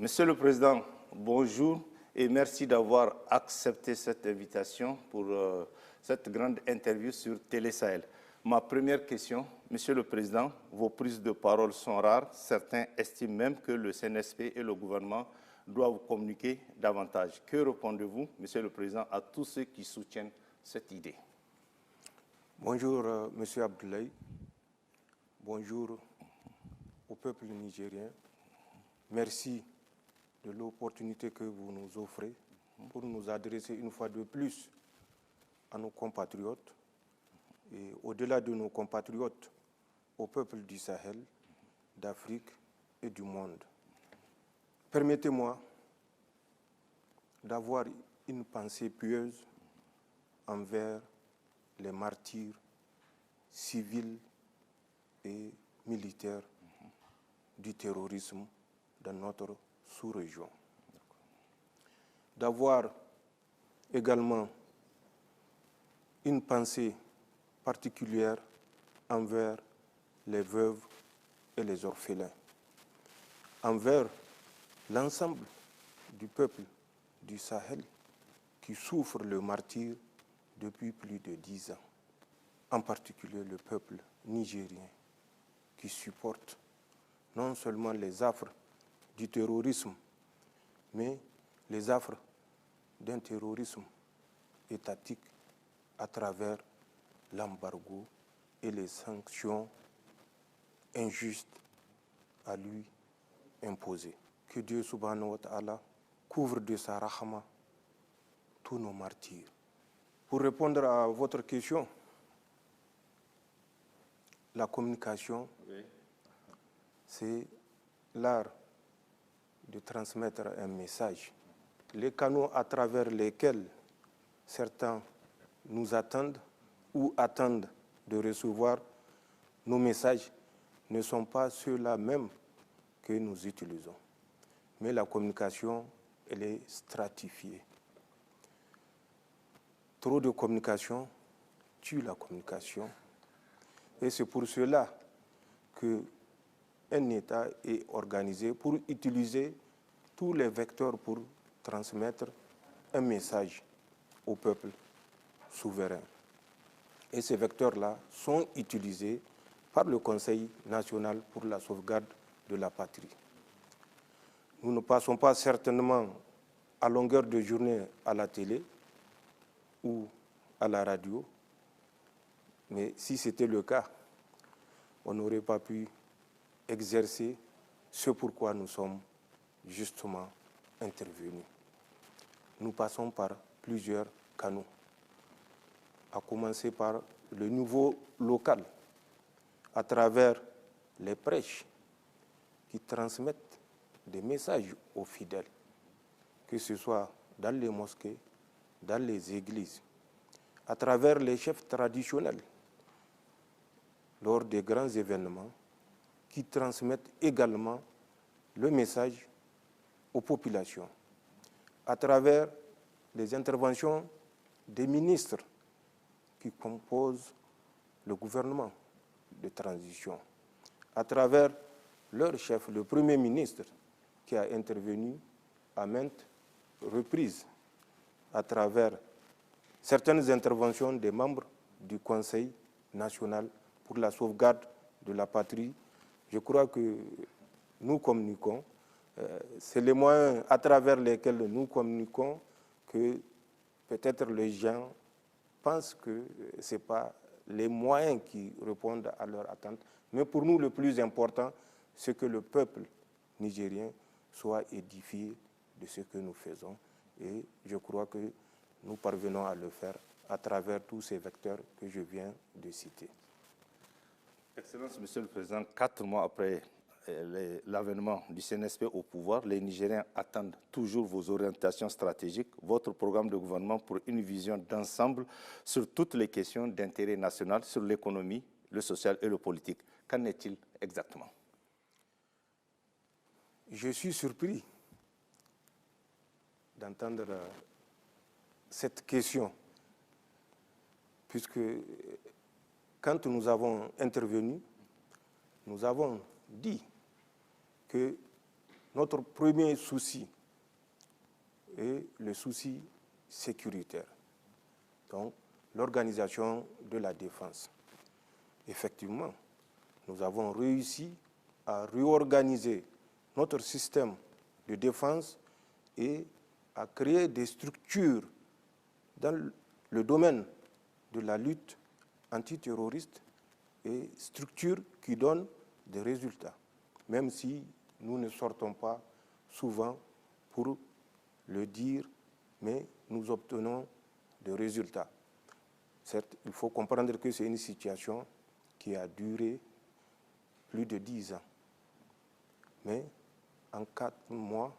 Monsieur le Président, bonjour et merci d'avoir accepté cette invitation pour cette grande interview sur Télé Sahel. Ma première question, Monsieur le Président, vos prises de parole sont rares. Certains estiment même que le CNSP et le gouvernement doivent communiquer davantage. Que répondez-vous, Monsieur le Président, à tous ceux qui soutiennent cette idée? Bonjour, Monsieur Abdoulaye. Bonjour au peuple nigérien. Merci de l'opportunité que vous nous offrez pour nous adresser une fois de plus à nos compatriotes et au-delà de nos compatriotes, au peuple du Sahel, d'Afrique et du monde. Permettez-moi d'avoir une pensée pieuse envers les martyrs civils et militaires du terrorisme dans notre sous-région. D'avoir également une pensée particulière envers les veuves et les orphelins, envers l'ensemble du peuple du Sahel qui souffre le martyre depuis plus de 10 ans, en particulier le peuple nigérien qui supporte non seulement les affres du terrorisme, mais les affres d'un terrorisme étatique à travers l'embargo et les sanctions injustes à lui imposées. Que Dieu subhanahu wa ta'ala couvre de sa rahma tous nos martyrs. Pour répondre à votre question, la communication, oui, c'est l'art de transmettre un message. Les canaux à travers lesquels certains nous attendent ou attendent de recevoir nos messages ne sont pas ceux-là même que nous utilisons. Mais la communication, elle est stratifiée. Trop de communication tue la communication. Et c'est pour cela qu'un État est organisé pour utiliser tous les vecteurs pour transmettre un message au peuple souverain. Et ces vecteurs-là sont utilisés par le Conseil national pour la sauvegarde de la patrie. Nous ne passons pas certainement à longueur de journée à la télé ou à la radio, mais si c'était le cas, on n'aurait pas pu exercer ce pourquoi nous sommes justement intervenus. Nous passons par plusieurs canaux, à commencer par le niveau local, à travers les prêches qui transmettent des messages aux fidèles, que ce soit dans les mosquées, dans les églises, à travers les chefs traditionnels, lors des grands événements, qui transmettent également le message aux populations, à travers les interventions des ministres qui composent le gouvernement de transition, à travers leur chef, le Premier ministre, qui a intervenu à maintes reprises, à travers certaines interventions des membres du Conseil national pour la sauvegarde de la patrie. Je crois que nous communiquons. C'est les moyens à travers lesquels nous communiquons que peut-être les gens pensent que ce n'est pas les moyens qui répondent à leurs attentes. Mais pour nous, le plus important, c'est que le peuple nigérien soit édifié de ce que nous faisons. Et je crois que nous parvenons à le faire à travers tous ces vecteurs que je viens de citer. Excellence, Monsieur le Président, 4 mois après l'avènement du CNSP au pouvoir, les Nigériens attendent toujours vos orientations stratégiques, votre programme de gouvernement pour une vision d'ensemble sur toutes les questions d'intérêt national, sur l'économie, le social et le politique. Qu'en est-il exactement? Je suis surpris d'entendre cette question, puisque quand nous avons intervenu, nous avons dit que notre premier souci est le souci sécuritaire, donc l'organisation de la défense. Effectivement, nous avons réussi à réorganiser notre système de défense et à créer des structures dans le domaine de la lutte antiterroriste et structures qui donnent des résultats, même si nous ne sortons pas souvent pour le dire, mais nous obtenons des résultats. Certes, il faut comprendre que c'est une situation qui a duré plus de 10 ans. Mais en 4 mois,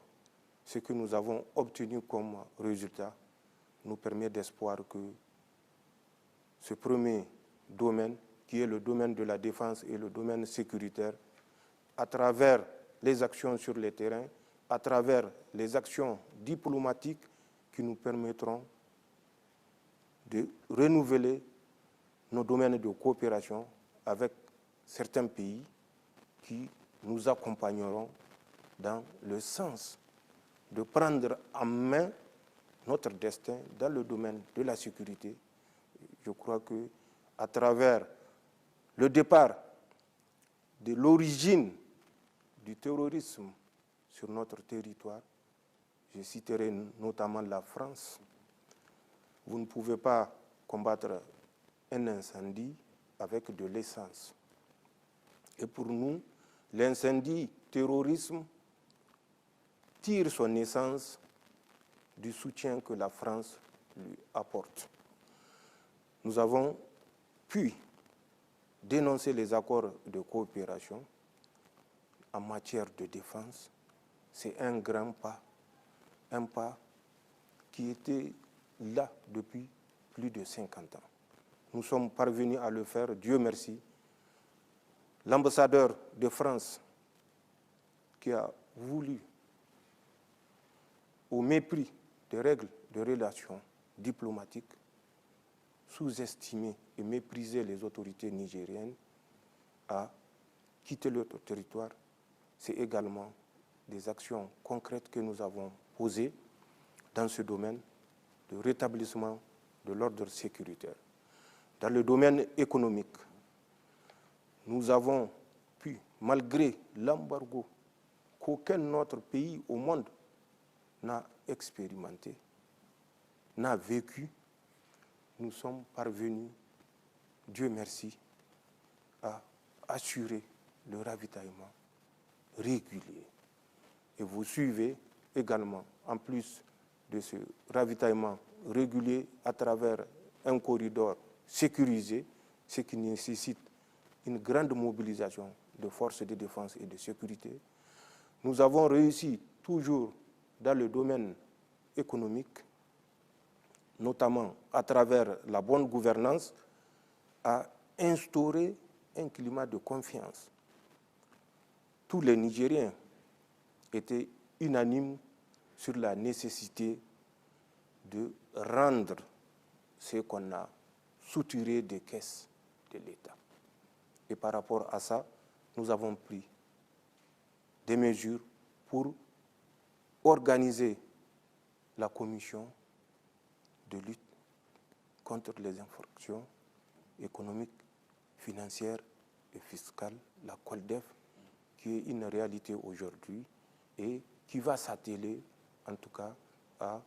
ce que nous avons obtenu comme résultat nous permet d'espoir que ce premier domaine, qui est le domaine de la défense et le domaine sécuritaire, à travers les actions sur le terrain, à travers les actions diplomatiques qui nous permettront de renouveler nos domaines de coopération avec certains pays qui nous accompagneront dans le sens de prendre en main notre destin dans le domaine de la sécurité. Je crois que à travers le départ de l'origine du terrorisme sur notre territoire, je citerai notamment la France. Vous ne pouvez pas combattre un incendie avec de l'essence. Et pour nous, l'incendie terrorisme tire son essence du soutien que la France lui apporte. Nous avons pu dénoncer les accords de coopération en matière de défense. C'est un grand pas qui était là depuis plus de 50 ans. Nous sommes parvenus à le faire, Dieu merci. L'ambassadeur de France qui a voulu, au mépris des règles de relations diplomatiques, sous-estimer et mépriser les autorités nigériennes, a quitté notre territoire. C'est également des actions concrètes que nous avons posées dans ce domaine de rétablissement de l'ordre sécuritaire. Dans le domaine économique, nous avons pu, malgré l'embargo qu'aucun autre pays au monde n'a expérimenté, n'a vécu, nous sommes parvenus, Dieu merci, à assurer le ravitaillement régulier. Et vous suivez également, en plus de ce ravitaillement régulier à travers un corridor sécurisé, ce qui nécessite une grande mobilisation de forces de défense et de sécurité. Nous avons réussi toujours dans le domaine économique, notamment à travers la bonne gouvernance, à instaurer un climat de confiance. Tous les Nigériens étaient unanimes sur la nécessité de rendre ce qu'on a soutiré des caisses de l'État. Et par rapport à ça, nous avons pris des mesures pour organiser la commission de lutte contre les infractions économiques, financières et fiscales, la COLDEF, qui est une réalité aujourd'hui et qui va s'atteler, en tout cas, à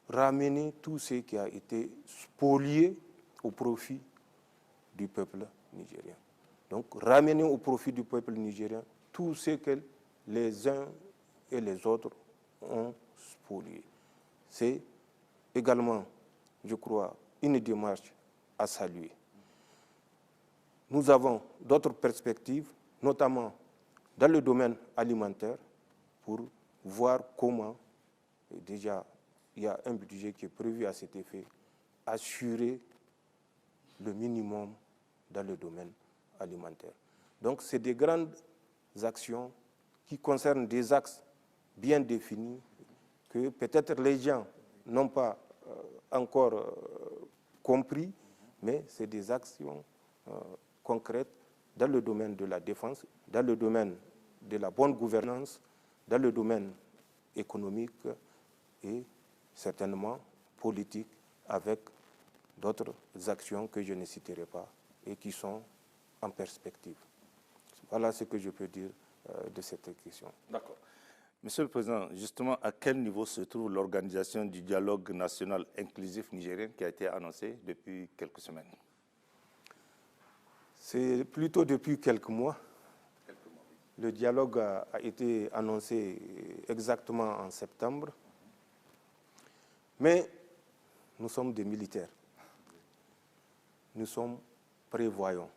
ramener tout ce qui a été spolié au profit du peuple nigérien. Donc, ramener au profit du peuple nigérien tout ce que les uns et les autres ont spolié. C'est également, je crois, une démarche à saluer. Nous avons d'autres perspectives, notamment dans le domaine alimentaire, pour voir comment, déjà, il y a un budget qui est prévu à cet effet, assurer le minimum dans le domaine alimentaire. Donc, c'est des grandes actions qui concernent des axes bien définis que peut-être les gens n'ont pas encore compris, mais c'est des actions concrètes dans le domaine de la défense, dans le domaine de la bonne gouvernance, dans le domaine économique et certainement politique, avec d'autres actions que je ne citerai pas et qui sont en perspective. Voilà ce que je peux dire de cette question. D'accord. Monsieur le Président, justement, à quel niveau se trouve l'organisation du dialogue national inclusif nigérien qui a été annoncé depuis quelques semaines? C'est plutôt depuis quelques mois. Le dialogue a été annoncé exactement en septembre. Mais nous sommes des militaires. Nous sommes prévoyants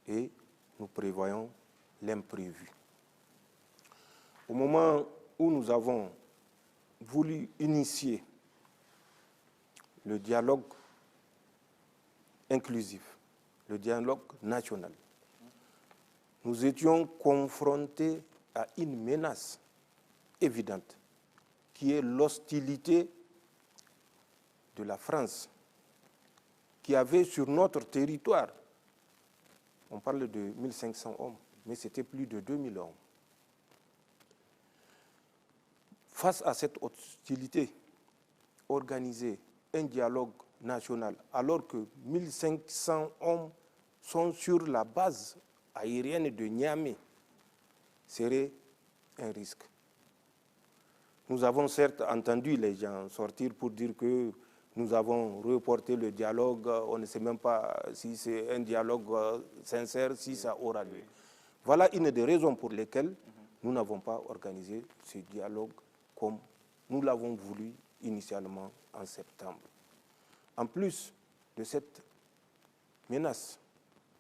et nous prévoyons l'imprévu. Au moment où nous avons voulu initier le dialogue inclusif, le dialogue national, nous étions confrontés à une menace évidente qui est l'hostilité de la France qui avait sur notre territoire, on parle de 1500 hommes, mais c'était plus de 2000 hommes. Face à cette hostilité, organiser un dialogue national alors que 1500 hommes sont sur la base aérienne de Niamey serait un risque. Nous avons certes entendu les gens sortir pour dire que nous avons reporté le dialogue, on ne sait même pas si c'est un dialogue sincère, si ça aura lieu. Voilà une des raisons pour lesquelles nous n'avons pas organisé ce dialogue comme nous l'avons voulu initialement en septembre. En plus de cette menace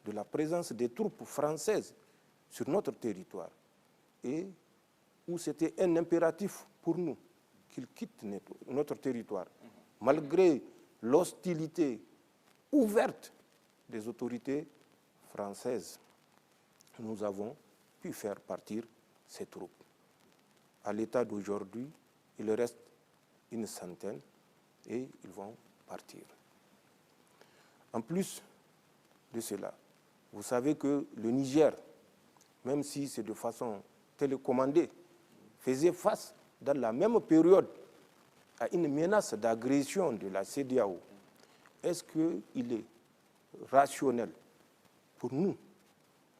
de la présence des troupes françaises sur notre territoire, et où c'était un impératif pour nous qu'ils quittent notre territoire, malgré l'hostilité ouverte des autorités françaises, nous avons pu faire partir ces troupes. À l'état d'aujourd'hui, il reste une centaine et ils vont partir. En plus de cela, vous savez que le Niger, même si c'est de façon télécommandée, faisait face dans la même période à une menace d'agression de la CEDEAO. Est-ce qu'il est rationnel pour nous,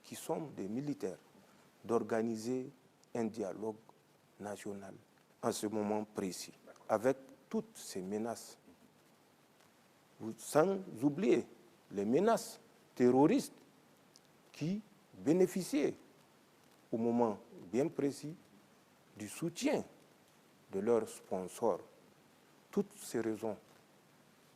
qui sommes des militaires, d'organiser un dialogue national en ce moment précis, avec toutes ces menaces, sans oublier les menaces terroristes qui bénéficiaient au moment bien précis du soutien de leurs sponsors. Toutes ces raisons,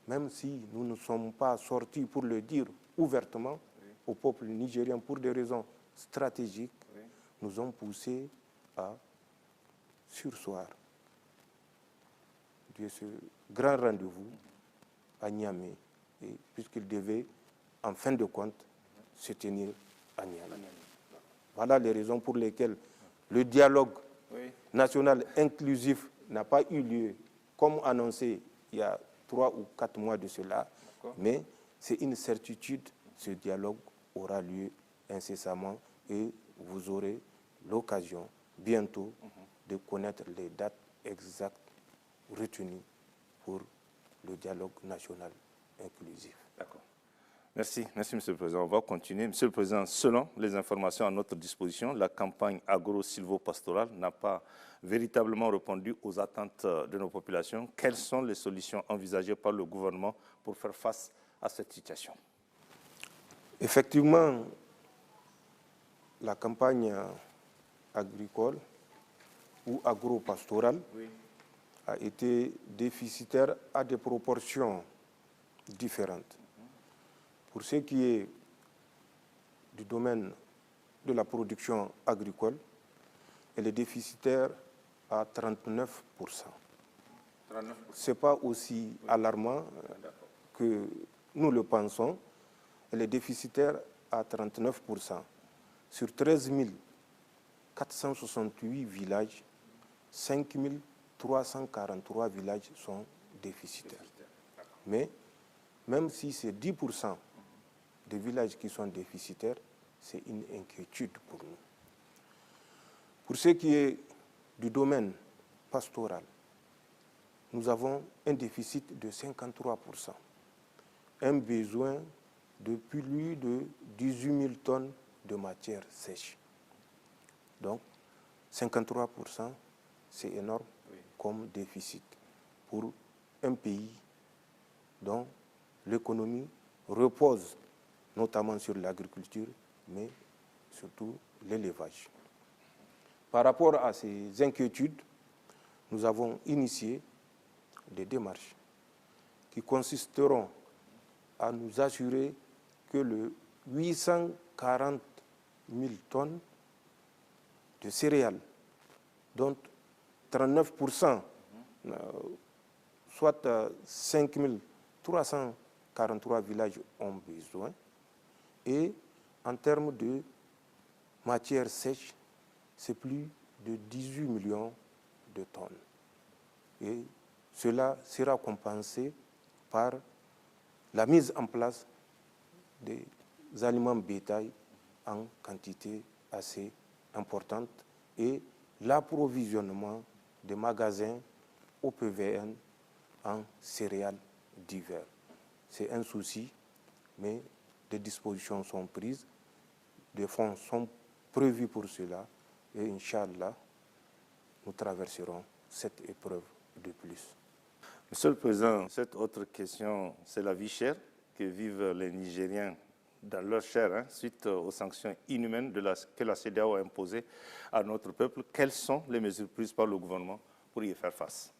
même si nous ne sommes pas sortis pour le dire ouvertement au peuple nigérien pour des raisons stratégiques, nous ont poussés à surseoir de ce grand rendez-vous à Niamey, puisqu'il devait, en fin de compte, se tenir à Niamey. Voilà les raisons pour lesquelles le dialogue national inclusif n'a pas eu lieu, comme annoncé il y a 3 ou 4 mois de cela, mais c'est une certitude, ce dialogue aura lieu incessamment et vous aurez l'occasion bientôt de connaître les dates exactes retenues pour le dialogue national inclusif. D'accord. Merci, Monsieur le Président. On va continuer. Monsieur le Président, selon les informations à notre disposition, la campagne agro-silvopastorale n'a pas véritablement répondu aux attentes de nos populations. Quelles sont les solutions envisagées par le gouvernement pour faire face à cette situation? Effectivement, la campagne agricole ou agro-pastorale a été déficitaire à des proportions différentes. Pour ce qui est du domaine de la production agricole, elle est déficitaire à 39%. Ce n'est pas aussi alarmant que nous le pensons. Elle est déficitaire à 39%. Sur 13 468 villages, 5 343 villages sont déficitaires. Mais même si c'est 10% des villages qui sont déficitaires, c'est une inquiétude pour nous. Pour ce qui est du domaine pastoral, nous avons un déficit de 53%, un besoin de plus de 18 000 tonnes de matière sèche. Donc, 53%, c'est énorme comme déficit pour un pays dont l'économie repose notamment sur l'agriculture, mais surtout l'élevage. Par rapport à ces inquiétudes, nous avons initié des démarches qui consisteront à nous assurer que le 840 000 tonnes de céréales, dont 39%, soit 5 343 villages ont besoin, et en termes de matière sèche, c'est plus de 18 millions de tonnes. Et cela sera compensé par la mise en place des aliments bétail en quantité assez importante et l'approvisionnement des magasins au PVN en céréales d'hiver. C'est un souci, mais des dispositions sont prises, des fonds sont prévus pour cela et Inch'Allah, nous traverserons cette épreuve de plus. Monsieur le Président, cette autre question, c'est la vie chère que vivent les Nigériens dans leur chair suite aux sanctions inhumaines que la CEDEAO a imposées à notre peuple. Quelles sont les mesures prises par le gouvernement pour y faire face?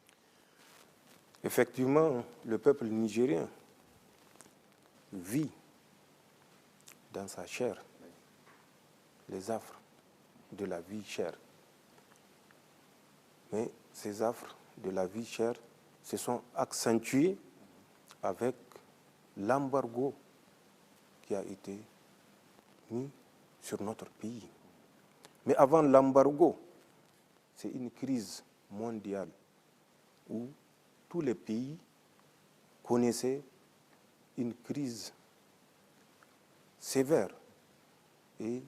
Effectivement, le peuple nigérien vit dans sa chair les affres de la vie chère. Mais ces affres de la vie chère se sont accentuées avec l'embargo qui a été mis sur notre pays. Mais avant l'embargo, c'est une crise mondiale où tous les pays connaissaient une crise sévère et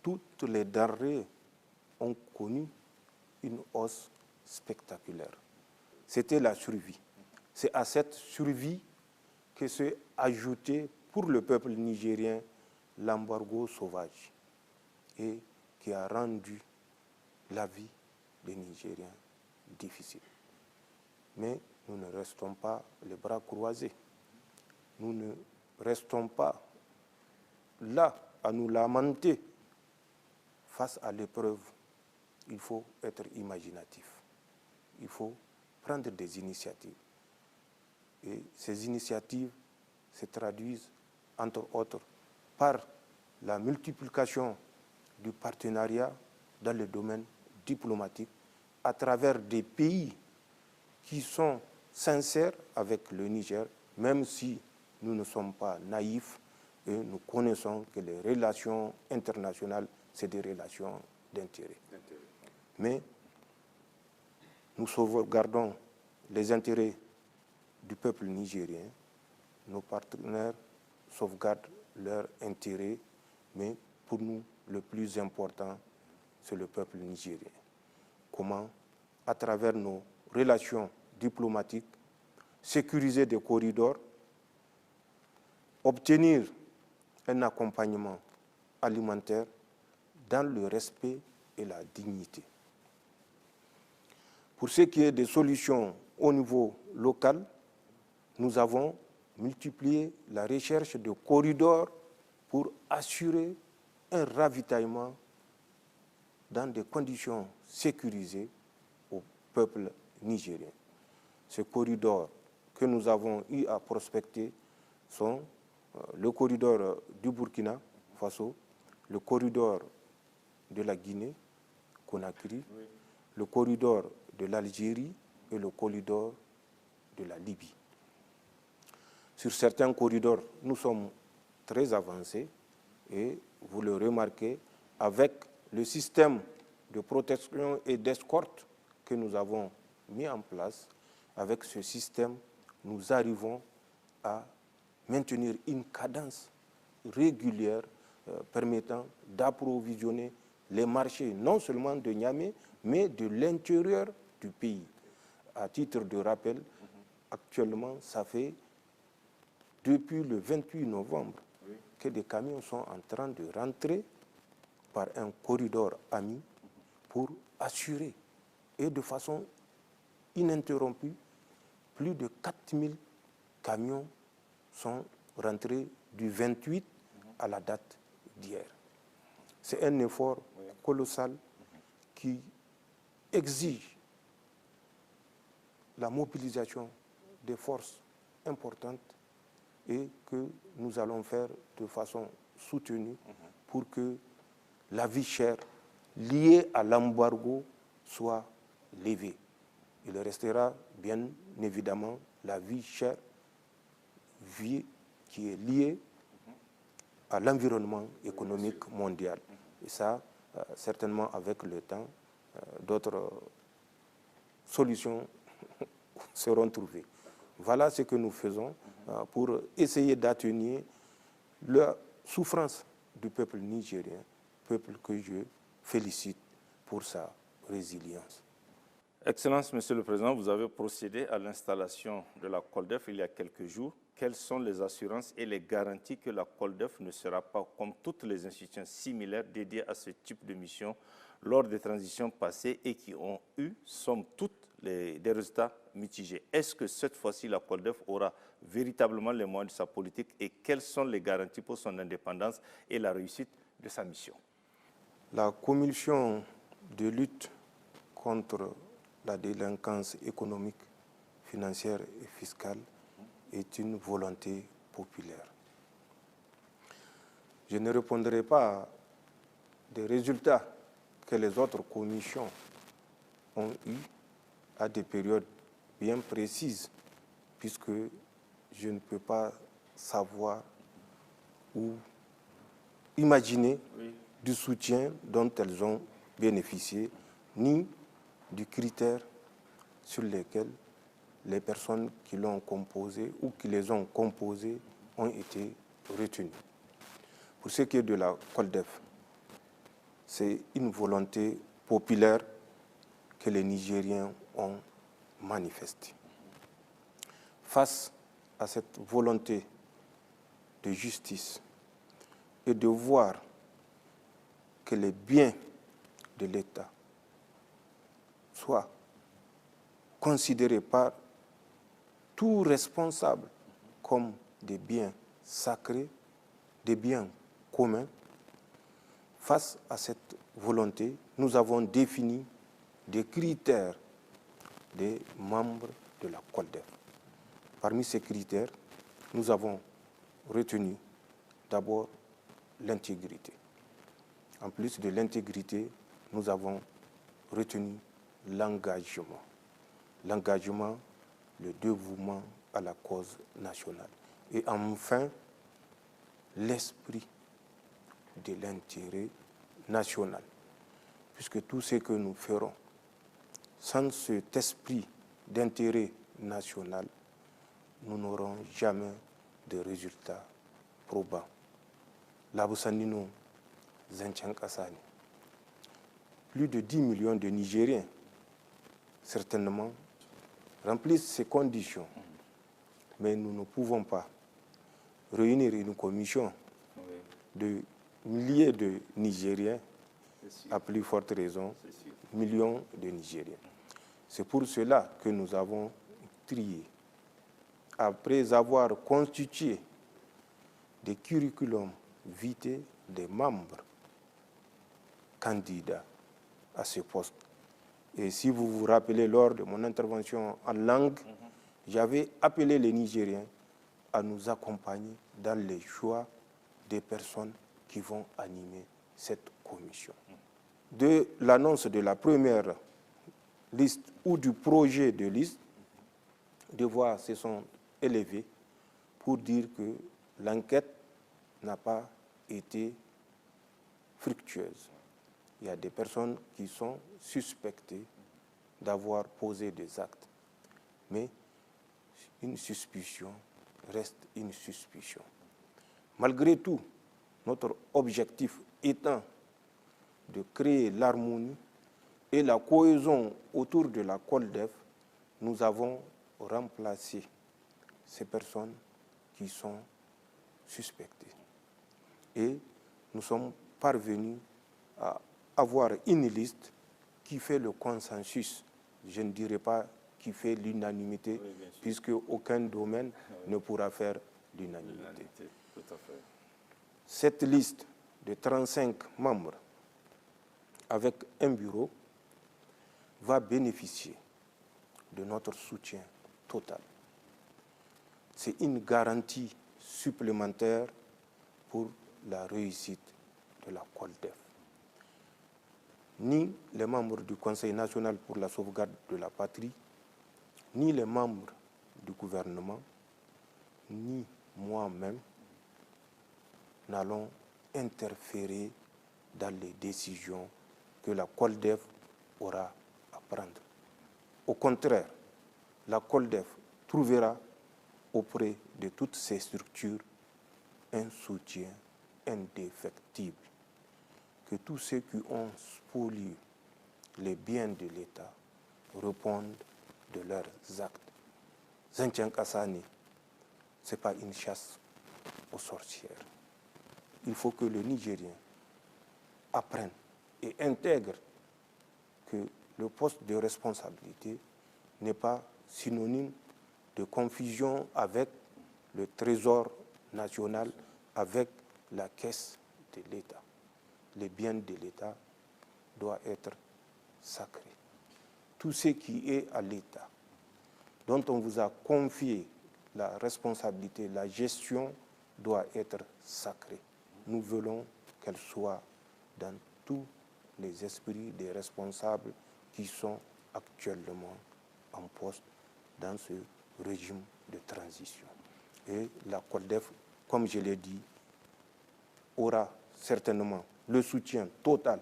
toutes les denrées ont connu une hausse spectaculaire. C'était la survie. C'est à cette survie que s'est ajouté pour le peuple nigérien l'embargo sauvage et qui a rendu la vie des Nigériens difficile. Mais nous ne restons pas les bras croisés. Nous ne restons pas là à nous lamenter face à l'épreuve. Il faut être imaginatif. Il faut prendre des initiatives. Et ces initiatives se traduisent, entre autres, par la multiplication du partenariat dans le domaine diplomatique à travers des pays qui sont sincères avec le Niger, même si nous ne sommes pas naïfs et nous connaissons que les relations internationales, c'est des relations d'intérêt. Mais nous sauvegardons les intérêts du peuple nigérien, nos partenaires sauvegardent leurs intérêts, mais pour nous, le plus important, c'est le peuple nigérien. Comment, à travers nos relations diplomatiques, sécuriser des corridors, obtenir un accompagnement alimentaire dans le respect et la dignité. Pour ce qui est des solutions au niveau local, nous avons multiplié la recherche de corridors pour assurer un ravitaillement dans des conditions sécurisées au peuple nigérien. Ces corridors que nous avons eu à prospecter sont le corridor du Burkina Faso, le corridor de la Guinée, Conakry, le corridor de l'Algérie et le corridor de la Libye. Sur certains corridors, nous sommes très avancés et vous le remarquez, avec le système de protection et d'escorte que nous avons mis en place, avec ce système, nous arrivons à maintenir une cadence régulière permettant d'approvisionner les marchés, non seulement de Niamey, mais de l'intérieur du pays. À titre de rappel, actuellement, ça fait depuis le 28 novembre que des camions sont en train de rentrer par un corridor ami pour assurer, et de façon ininterrompue, plus de 4000 camions sont rentrés du 28 à la date d'hier. C'est un effort colossal qui exige la mobilisation des forces importantes et que nous allons faire de façon soutenue pour que la vie chère liée à l'embargo soit levée. Il restera bien évidemment la vie chère, vie qui est liée à l'environnement économique mondial. Et ça, certainement avec le temps, d'autres solutions seront trouvées. Voilà ce que nous faisons pour essayer d'atténuer la souffrance du peuple nigérien, peuple que je félicite pour sa résilience. Excellence, Monsieur le Président, vous avez procédé à l'installation de la COLDEF il y a quelques jours. Quelles sont les assurances et les garanties que la COLDEF ne sera pas, comme toutes les institutions similaires dédiées à ce type de mission, lors des transitions passées et qui ont eu, somme toute, des résultats mitigés? Est-ce que cette fois-ci, la COLDEF aura véritablement les moyens de sa politique et quelles sont les garanties pour son indépendance et la réussite de sa mission? La commission de lutte contre la délinquance économique, financière et fiscale est une volonté populaire. Je ne répondrai pas des résultats que les autres commissions ont eus à des périodes bien précises, puisque je ne peux pas savoir ou imaginer du soutien dont elles ont bénéficié, ni du critère sur lesquels les personnes qui l'ont composé ou qui les ont composés ont été retenues. Pour ce qui est de la COLDEF, c'est une volonté populaire que les Nigériens ont manifestée. Face à cette volonté de justice et de voir que les biens de l'État soient considérés par tout responsable comme des biens sacrés, des biens communs. Face à cette volonté, nous avons défini des critères des membres de la COLDEF. Parmi ces critères, nous avons retenu d'abord l'intégrité. En plus de l'intégrité, nous avons retenu l'engagement. L'engagement, le dévouement à la cause nationale. Et enfin, l'esprit de l'intérêt national. Puisque tout ce que nous ferons, sans cet esprit d'intérêt national, nous n'aurons jamais de résultats probants. Labusanino Zenchankassani. Plus de 10 millions de Nigériens, certainement, remplissent ces conditions. Mais nous ne pouvons pas réunir une commission de milliers de Nigériens, à plus forte raison, millions de Nigériens. C'est pour cela que nous avons trié, après avoir constitué des curriculums vitae des membres candidats à ce poste. Et si vous vous rappelez, lors de mon intervention en langue, j'avais appelé les Nigériens à nous accompagner dans les choix des personnes qui vont animer cette commission. De l'annonce de la première liste ou du projet de liste, des voix se sont élevées pour dire que l'enquête n'a pas été fructueuse. Il y a des personnes qui sont suspectées d'avoir posé des actes. Mais une suspicion reste une suspicion. Malgré tout, notre objectif étant de créer l'harmonie, et la cohésion autour de la COLDEF, nous avons remplacé ces personnes qui sont suspectées. Et nous sommes parvenus à avoir une liste qui fait le consensus. Je ne dirais pas qui fait l'unanimité, oui, puisque aucun domaine ne pourra faire l'unanimité. Cette liste de 35 membres avec un bureau va bénéficier de notre soutien total. C'est une garantie supplémentaire pour la réussite de la COLDEF. Ni les membres du Conseil national pour la sauvegarde de la patrie, ni les membres du gouvernement, ni moi-même n'allons interférer dans les décisions que la COLDEF aura à prendre. Au contraire, la COLDEF trouvera auprès de toutes ces structures un soutien indéfectible. Que tous ceux qui ont spolié les biens de l'État répondent de leurs actes. Zanchan Kassani, ce n'est pas une chasse aux sorcières. Il faut que le Nigérien apprenne et intègre que le poste de responsabilité n'est pas synonyme de confusion avec le trésor national, avec la caisse de l'État. Les biens de l'État doivent être sacrés. Tout ce qui est à l'État, dont on vous a confié la responsabilité, la gestion, doit être sacrée. Nous voulons qu'elle soit dans tous les esprits des responsables qui sont actuellement en poste dans ce régime de transition. Et la COLDEF, comme je l'ai dit, aura certainement le soutien total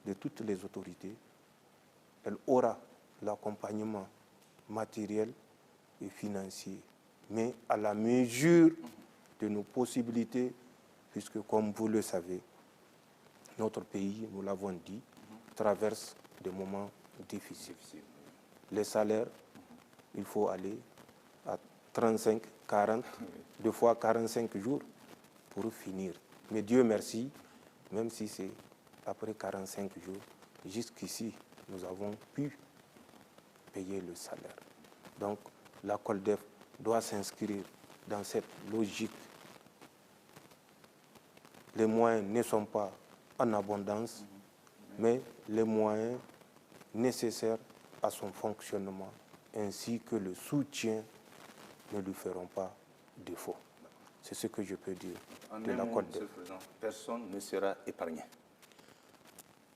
de toutes les autorités. Elle aura l'accompagnement matériel et financier, mais à la mesure de nos possibilités, puisque comme vous le savez, notre pays, nous l'avons dit, traverse des moments difficiles. Les salaires, il faut aller à 35, 40, deux fois 45 jours pour finir. Mais Dieu merci, même si c'est après 45 jours, jusqu'ici, nous avons pu payer le salaire. Donc, la COLDEF doit s'inscrire dans cette logique. Les moyens ne sont pas en abondance, mais les moyens nécessaires à son fonctionnement, ainsi que le soutien, ne lui feront pas défaut. C'est ce que je peux dire de la COLDEF. Personne ne sera épargné.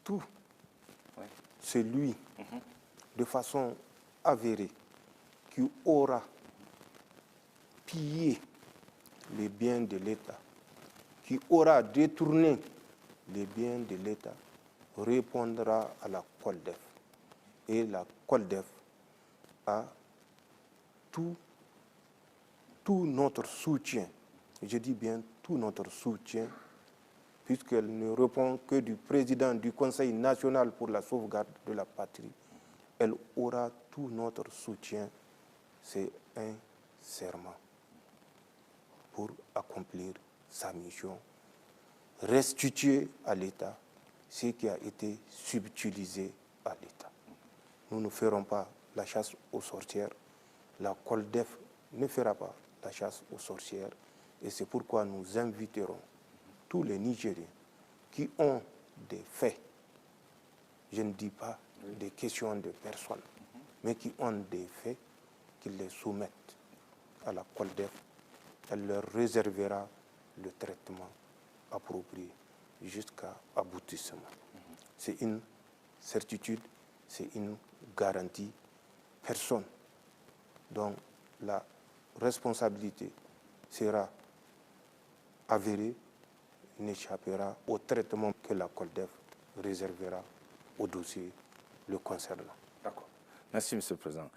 Tout, celui, de façon avérée, qui aura pillé les biens de l'État, qui aura détourné les biens de l'État, répondra à la COLDEF. Et la COLDEF a tout notre soutien, je dis bien tout notre soutien, puisqu'elle ne répond que du président du Conseil national pour la sauvegarde de la patrie. Elle aura tout notre soutien. C'est un serment pour accomplir sa mission, restituer à l'État ce qui a été subtilisé à l'État. Nous ne ferons pas la chasse aux sorcières. La COLDEF ne fera pas la chasse aux sorcières. Et c'est pourquoi nous inviterons tous les Nigériens qui ont des faits, je ne dis pas des questions de personnes, mais qui ont des faits, qu'ils les soumettent à la COLDEF. Elle leur réservera le traitement approprié jusqu'à aboutissement. C'est une certitude, c'est une garantie. Personne dont la responsabilité sera avérée n'échappera au traitement que la COLDEF réservera au dossier le concernant. D'accord. Merci, Monsieur le Président.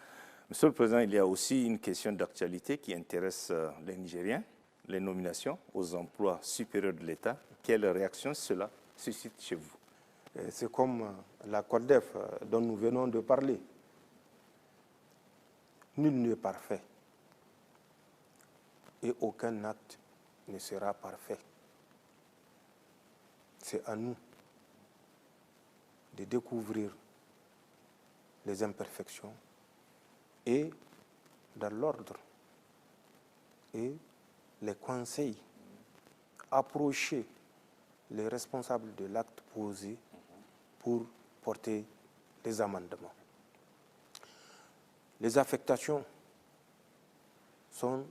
Monsieur le Président, il y a aussi une question d'actualité qui intéresse les Nigériens, les nominations aux emplois supérieurs de l'État. Quelle réaction cela suscite chez vous? C'est comme la CODEF dont nous venons de parler. Nul n'est parfait et aucun acte ne sera parfait. C'est à nous de découvrir les imperfections et dans l'ordre et les conseils, approcher les responsables de l'acte posé pour porter les amendements. Les affectations sont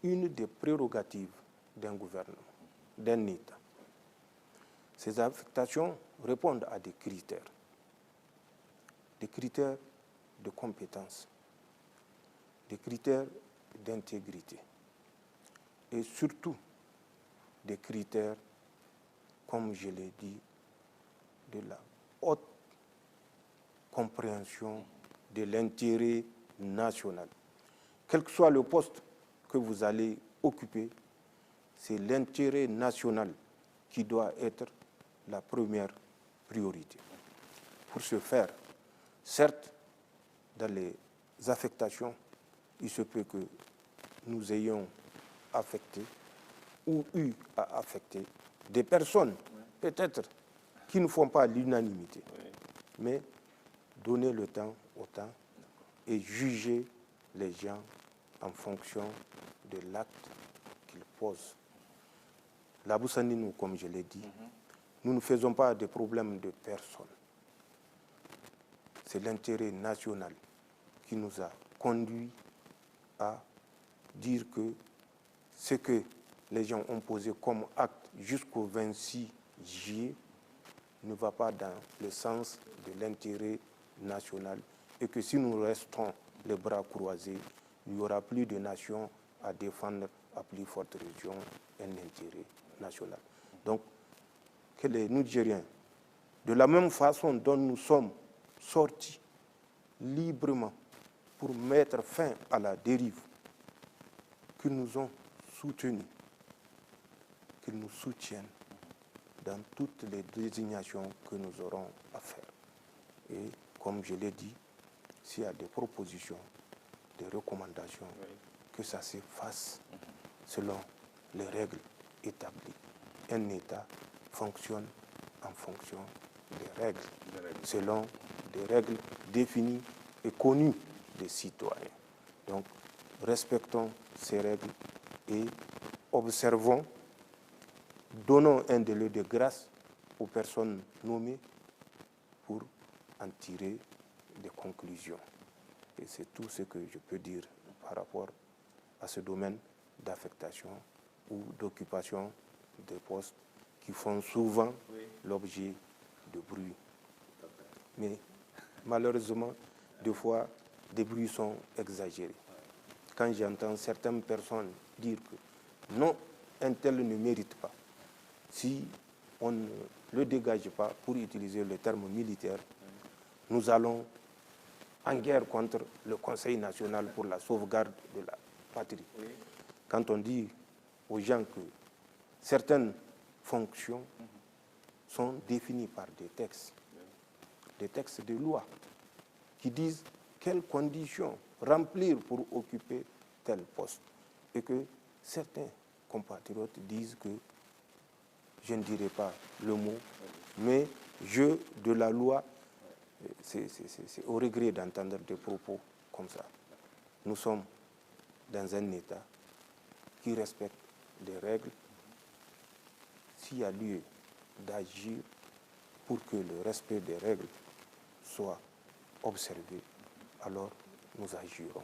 une des prérogatives d'un gouvernement, d'un État. Ces affectations répondent à des critères de compétence, des critères d'intégrité et surtout des critères, comme je l'ai dit, de la haute compréhension de l'intérêt national. Quel que soit le poste que vous allez occuper, c'est l'intérêt national qui doit être la première priorité. Pour ce faire, certes, dans les affectations, il se peut que nous ayons affecté ou eu à affecter des personnes, peut-être, qui ne font pas l'unanimité. Mais donner le temps au temps et juger les gens en fonction de l'acte qu'ils posent. La Boussandinou, comme je l'ai dit, nous ne faisons pas de problème de personne. C'est l'intérêt national qui nous a conduit à dire que ce que les gens ont posé comme acte jusqu'au 26 juillet ne va pas dans le sens de l'intérêt national et que si nous restons les bras croisés, il n'y aura plus de nation à défendre à plus forte raison un intérêt national. Donc, que les Nigériens, de la même façon dont nous sommes sortis librement pour mettre fin à la dérive, qu'ils nous ont soutenus, qu'ils nous soutiennent dans toutes les désignations que nous aurons à faire. Et comme je l'ai dit, s'il y a des propositions, des recommandations, que ça se fasse selon les règles établies. Un État fonctionne en fonction des règles, selon des règles définies et connues des citoyens. Donc, respectons ces règles et observons, donnons un délai de grâce aux personnes nommées pour en tirer des conclusions. Et c'est tout ce que je peux dire par rapport à ce domaine d'affectation ou d'occupation des postes qui font souvent l'objet de bruit. Mais malheureusement, des fois, des bruits sont exagérés. Quand j'entends certaines personnes dire que non, un tel ne mérite pas, si on ne le dégage pas, pour utiliser le terme militaire, nous allons en guerre contre le Conseil national pour la sauvegarde de la patrie. Quand on dit aux gens que certaines fonctions sont définies par des textes de loi, qui disent quelles conditions remplir pour occuper tel poste, et que certains compatriotes disent que, je ne dirai pas le mot, mais jeu de la loi, c'est au regret d'entendre des propos comme ça. Nous sommes dans un État qui respecte les règles. S'il y a lieu d'agir pour que le respect des règles soit observé, alors nous agirons.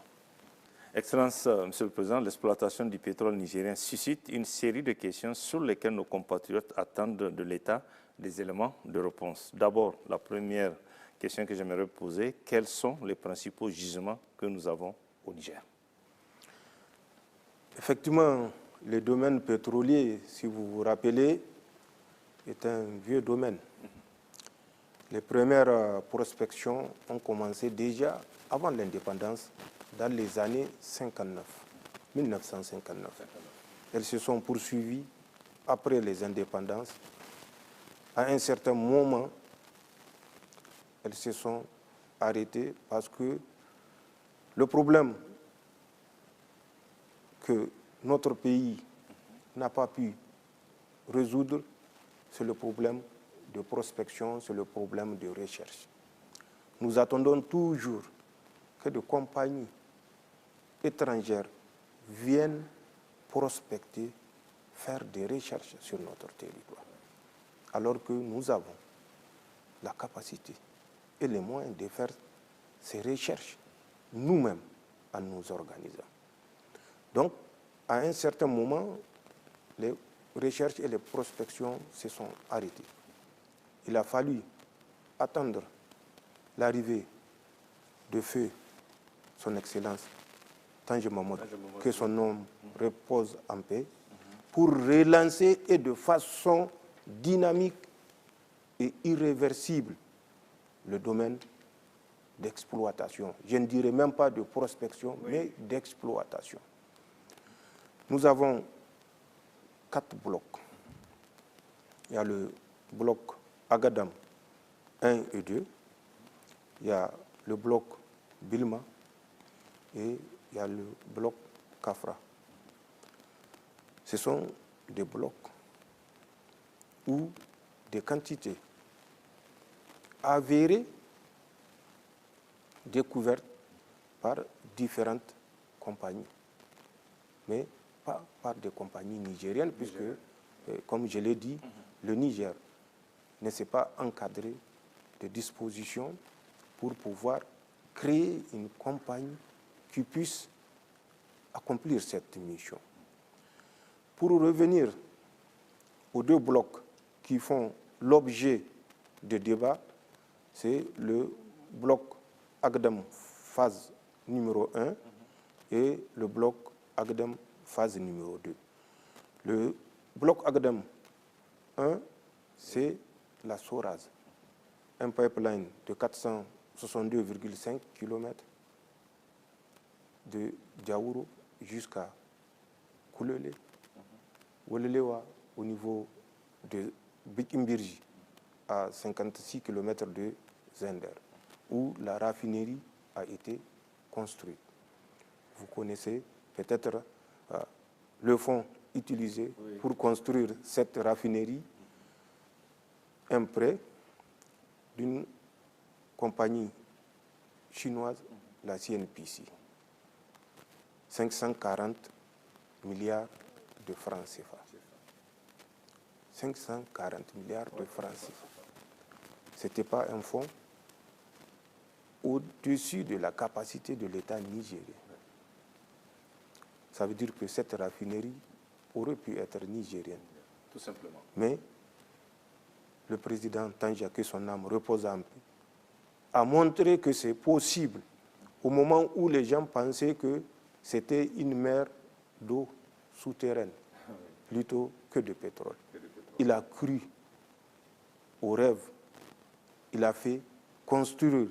Excellence, Monsieur le Président, l'exploitation du pétrole nigérien suscite une série de questions sur lesquelles nos compatriotes attendent de l'État des éléments de réponse. D'abord, la première question que j'aimerais poser, quels sont les principaux gisements que nous avons au Niger? Effectivement, le domaine pétrolier, si vous vous rappelez, est un vieux domaine. Les premières prospections ont commencé déjà avant l'indépendance, dans les années 1959. Elles se sont poursuivies après les indépendances, à un certain moment, elles se sont arrêtées parce que le problème que notre pays n'a pas pu résoudre, c'est le problème de prospection, c'est le problème de recherche. Nous attendons toujours que des compagnies étrangères viennent prospecter, faire des recherches sur notre territoire. Alors que nous avons la capacité et les moyens de faire ces recherches nous-mêmes en nous organisant. Donc, à un certain moment, les recherches et les prospections se sont arrêtées. Il a fallu attendre l'arrivée de feu son Excellence Tandja Mahmoud, que son nom repose en paix, pour relancer et de façon dynamique et irréversible le domaine d'exploitation. Je ne dirais même pas de prospection, mais d'exploitation. Nous avons 4 blocs. Il y a le bloc Agadam 1 et 2, il y a le bloc Bilma et il y a le bloc Kafra. Ce sont des blocs où des quantités avérées découvertes par différentes compagnies, mais pas par des compagnies nigériennes, puisque, comme je l'ai dit, le Niger ne s'est pas encadré de dispositions pour pouvoir créer une compagnie qui puisse accomplir cette mission. Pour revenir aux 2 blocs qui font l'objet de débats, c'est le bloc Agadam phase numéro 1 et le bloc Agadam phase numéro 2. Le bloc Agadam 1, c'est la Soraz, un pipeline de 462,5 km de Diaouro jusqu'à Koulele, Wolelewa au niveau de Bikimbirji, à 56 km de Zender, où la raffinerie a été construite. Vous connaissez peut-être le fonds utilisé pour construire cette raffinerie, un prêt d'une compagnie chinoise, la CNPC. 540 milliards de francs CFA. 540 milliards de francs CFA. Ce n'était pas un fonds au-dessus de la capacité de l'État nigérien. Ça veut dire que cette raffinerie aurait pu être nigérienne. Tout simplement. Mais le président Tandja, que son âme repose en paix, a montré que c'est possible au moment où les gens pensaient que c'était une mer d'eau souterraine plutôt que de pétrole. Il a cru au rêve. Il a fait construire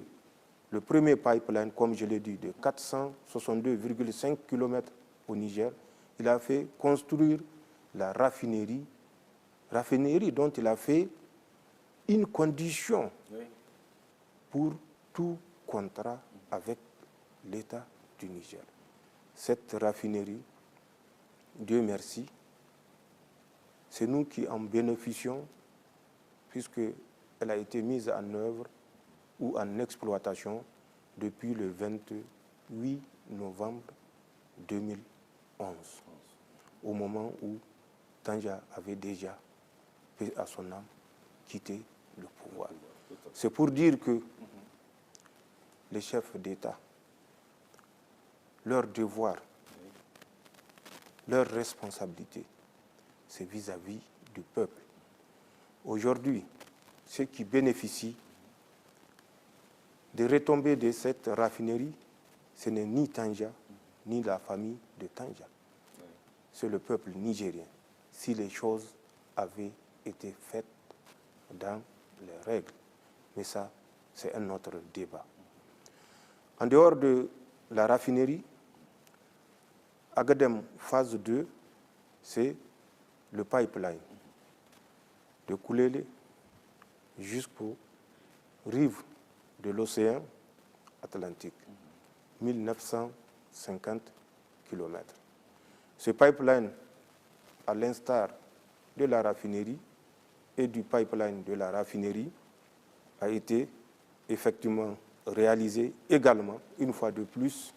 le premier pipeline, comme je l'ai dit, de 462,5 km au Niger. Il a fait construire la raffinerie dont il a fait une condition pour tout contrat avec l'État du Niger. Cette raffinerie, Dieu merci, c'est nous qui en bénéficions, puisqu'elle a été mise en œuvre ou en exploitation depuis le 28 novembre 2011, au moment où Tandja avait déjà, paix à son âme, quitté le pouvoir. C'est pour dire que les chefs d'État, leur devoir, leur responsabilité, c'est vis-à-vis du peuple. Aujourd'hui, ceux qui bénéficient des retombées de cette raffinerie, ce n'est ni Tandja, ni la famille de Tandja. C'est le peuple nigérien. Si les choses avaient été faites dans les règles. Mais ça, c'est un autre débat. En dehors de la raffinerie, Agadem phase 2, c'est le pipeline de Koulele jusqu'aux rives de l'océan Atlantique. 1950 km. Ce pipeline, à l'instar de la raffinerie et du pipeline de la raffinerie, a été effectivement réalisé également, une fois de plus,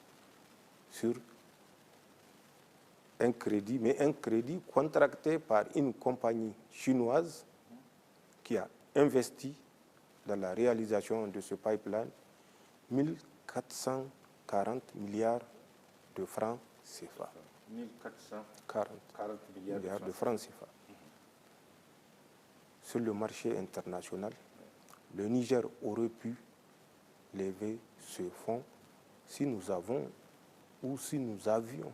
sur un crédit, mais un crédit contracté par une compagnie chinoise qui a investi dans la réalisation de ce pipeline 1440 milliards de francs CFA. 1440 milliards de francs CFA. Sur le marché international, le Niger aurait pu lever ce fonds si nous avons ou si nous avions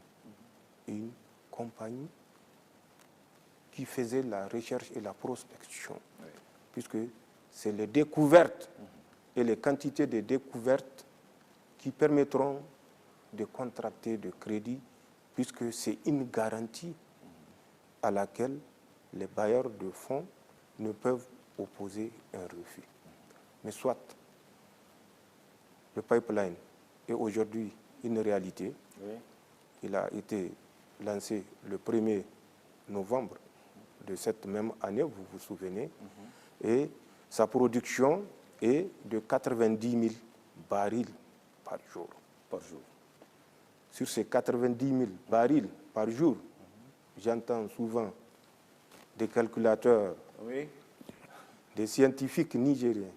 une compagnie qui faisait la recherche et la prospection, puisque c'est les découvertes et les quantités de découvertes qui permettront de contracter de crédit, puisque c'est une garantie à laquelle les bailleurs de fonds ne peuvent opposer un refus. Mais soit le pipeline est aujourd'hui une réalité. Oui. Il a été lancé le 1er novembre de cette même année, vous vous souvenez, et sa production est de 90 000 barils par jour. Sur ces 90 000 barils par jour, j'entends souvent des calculateurs, oui, des scientifiques nigériens,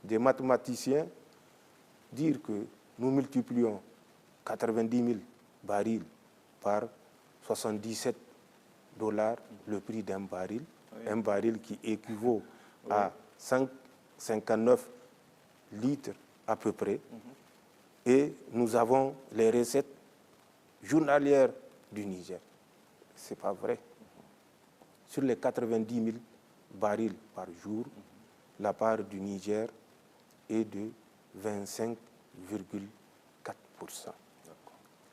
des mathématiciens dire que nous multiplions 90 000 barils par 77 $, le prix d'un baril, oui, un baril qui équivaut, oui, à 159 litres à peu près, et nous avons les recettes journalières du Niger. Ce n'est pas vrai. Sur les 90 000 barils par jour, la part du Niger est de 25,4%.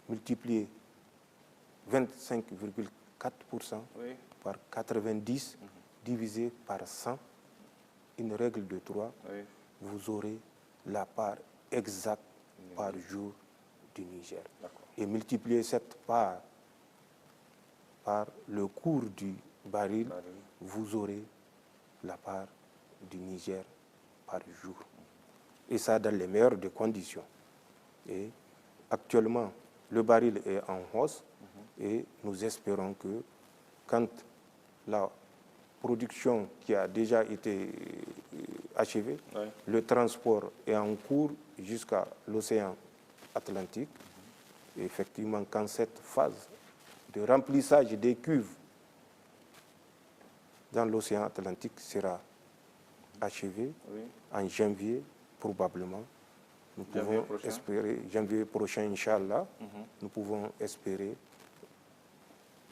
Multiplier 25,4%, oui, par 90, divisé par 100, une règle de 3, oui, vous aurez la part exacte par jour du Niger. Et multiplier cette part par le cours du baril, vous aurez la part du Niger par jour. Et ça dans les meilleures des conditions. Et actuellement, le baril est en hausse, et nous espérons que quand la production qui a déjà été achevée, oui, le transport est en cours jusqu'à l'océan Atlantique, et effectivement, quand cette phase de remplissage des cuves dans l'océan Atlantique sera achevée, oui, en janvier, probablement, nous pouvons espérer, janvier prochain, Inch'Allah, nous pouvons espérer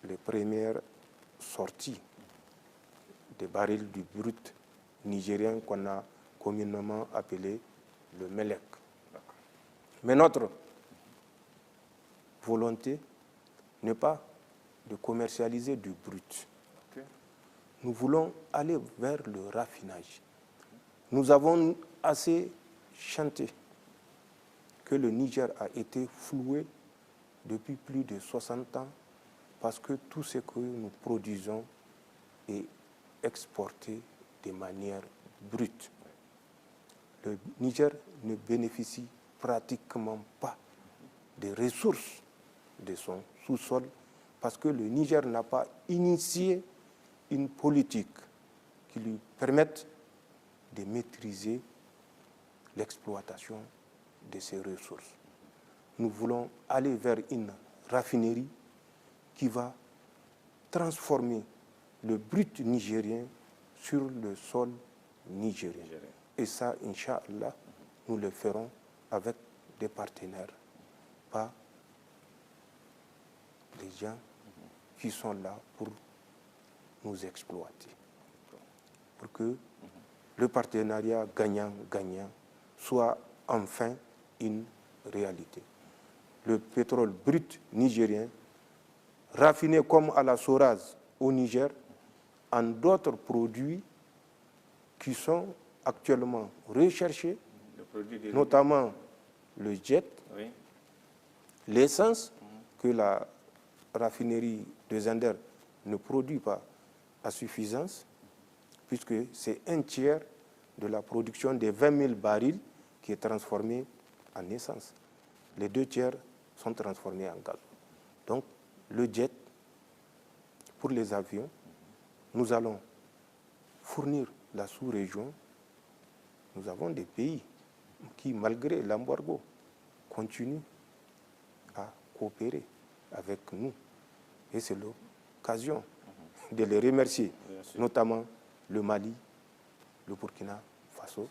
les premières sorties des barils du brut nigérien qu'on a communément appelé le MELEC. Mais notre volonté n'est pas de commercialiser du brut. Okay. Nous voulons aller vers le raffinage. Nous avons assez chanté que le Niger a été floué depuis plus de 60 ans parce que tout ce que nous produisons est exporté de manière brute. Le Niger ne bénéficie pratiquement pas des ressources de son sous-sol parce que le Niger n'a pas initié une politique qui lui permette de maîtriser l'exploitation de ces ressources. Nous voulons aller vers une raffinerie qui va transformer le brut nigérien sur le sol nigérien. Et ça, Inch'Allah, nous le ferons avec des partenaires, pas des gens qui sont là pour nous exploiter. Pour que le partenariat gagnant-gagnant soit enfin une réalité. Le pétrole brut nigérien, raffiné comme à la Soraz au Niger, en d'autres produits qui sont actuellement recherchés, notamment le jet, oui. l'essence que la raffinerie de Zender ne produit pas à suffisance, puisque c'est un tiers de la production des 20 000 barils qui est transformée en essence. Les 2 tiers sont transformés en gaz. Donc, le jet, pour les avions, nous allons fournir la sous-région. Nous avons des pays qui, malgré l'embargo, continuent à coopérer avec nous. Et c'est l'occasion de les remercier, notamment le Mali, le Burkina Faso,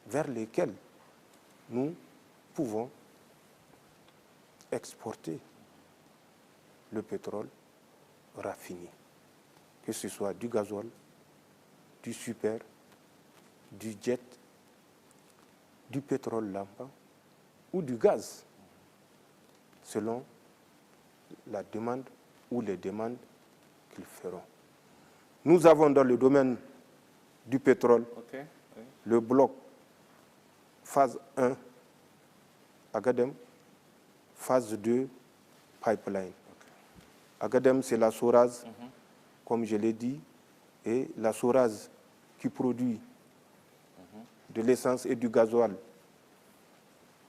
vers lesquels nous pouvons exporter le pétrole raffiné, que ce soit du gasoil, du super, du jet, du pétrole lampant ou du gaz, selon la demande ou les demandes qu'ils feront. Nous avons dans le domaine du pétrole le bloc phase 1 Agadem, phase 2 pipeline. Agadem, c'est la Soraz, comme je l'ai dit, et la Soraz qui produit de l'essence et du gasoil,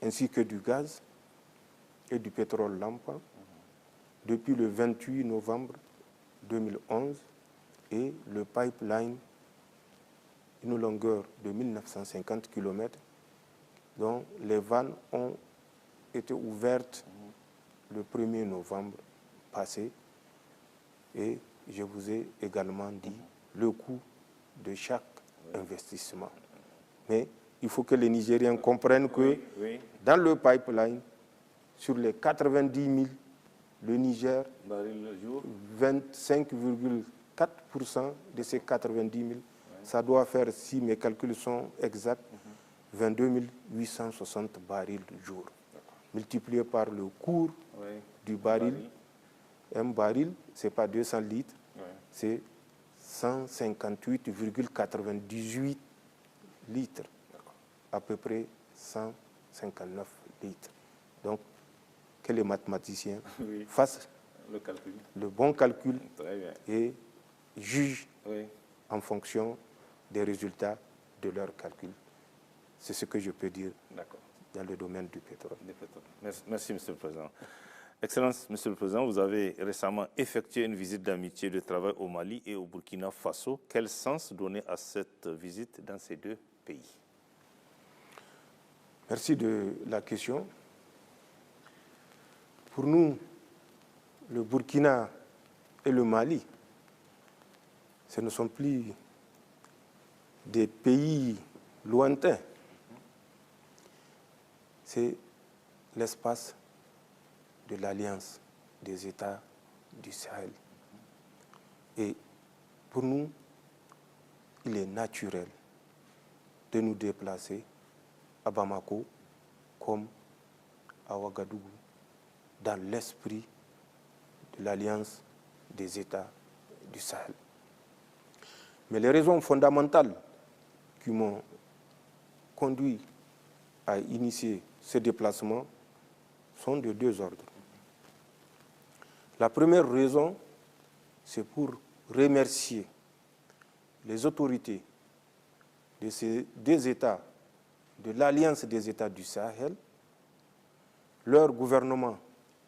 ainsi que du gaz et du pétrole lampant, depuis le 28 novembre 2011, et le pipeline, une longueur de 1950 km, dont les vannes ont été ouvertes le 1er novembre passé. Et je vous ai également dit le coût de chaque investissement. Mais il faut que les Nigériens comprennent que dans le pipeline, sur les 90 000, le Niger, 25,4% de ces 90 000, ça doit faire, si mes calculs sont exacts, 22 860 barils du jour. Multiplié par le cours du baril. Un baril, ce n'est pas 200 litres, c'est 158,98 litres, à peu près 159 litres. Donc, que les mathématiciens fassent le bon calcul et jugent en fonction des résultats de leur calcul. C'est ce que je peux dire dans le domaine du pétrole. Merci, Monsieur le Président. Excellence, Monsieur le Président, vous avez récemment effectué une visite d'amitié de travail au Mali et au Burkina Faso. Quel sens donner à cette visite dans ces 2 pays? Merci de la question. Pour nous, le Burkina et le Mali, ce ne sont plus des pays lointains. C'est l'espace de l'Alliance des États du Sahel. Et pour nous, il est naturel de nous déplacer à Bamako comme à Ouagadougou, dans l'esprit de l'Alliance des États du Sahel. Mais les raisons fondamentales qui m'ont conduit à initier ce déplacement sont de 2 ordres. La première raison, c'est pour remercier les autorités de ces 2 États, de l'Alliance des États du Sahel, leur gouvernement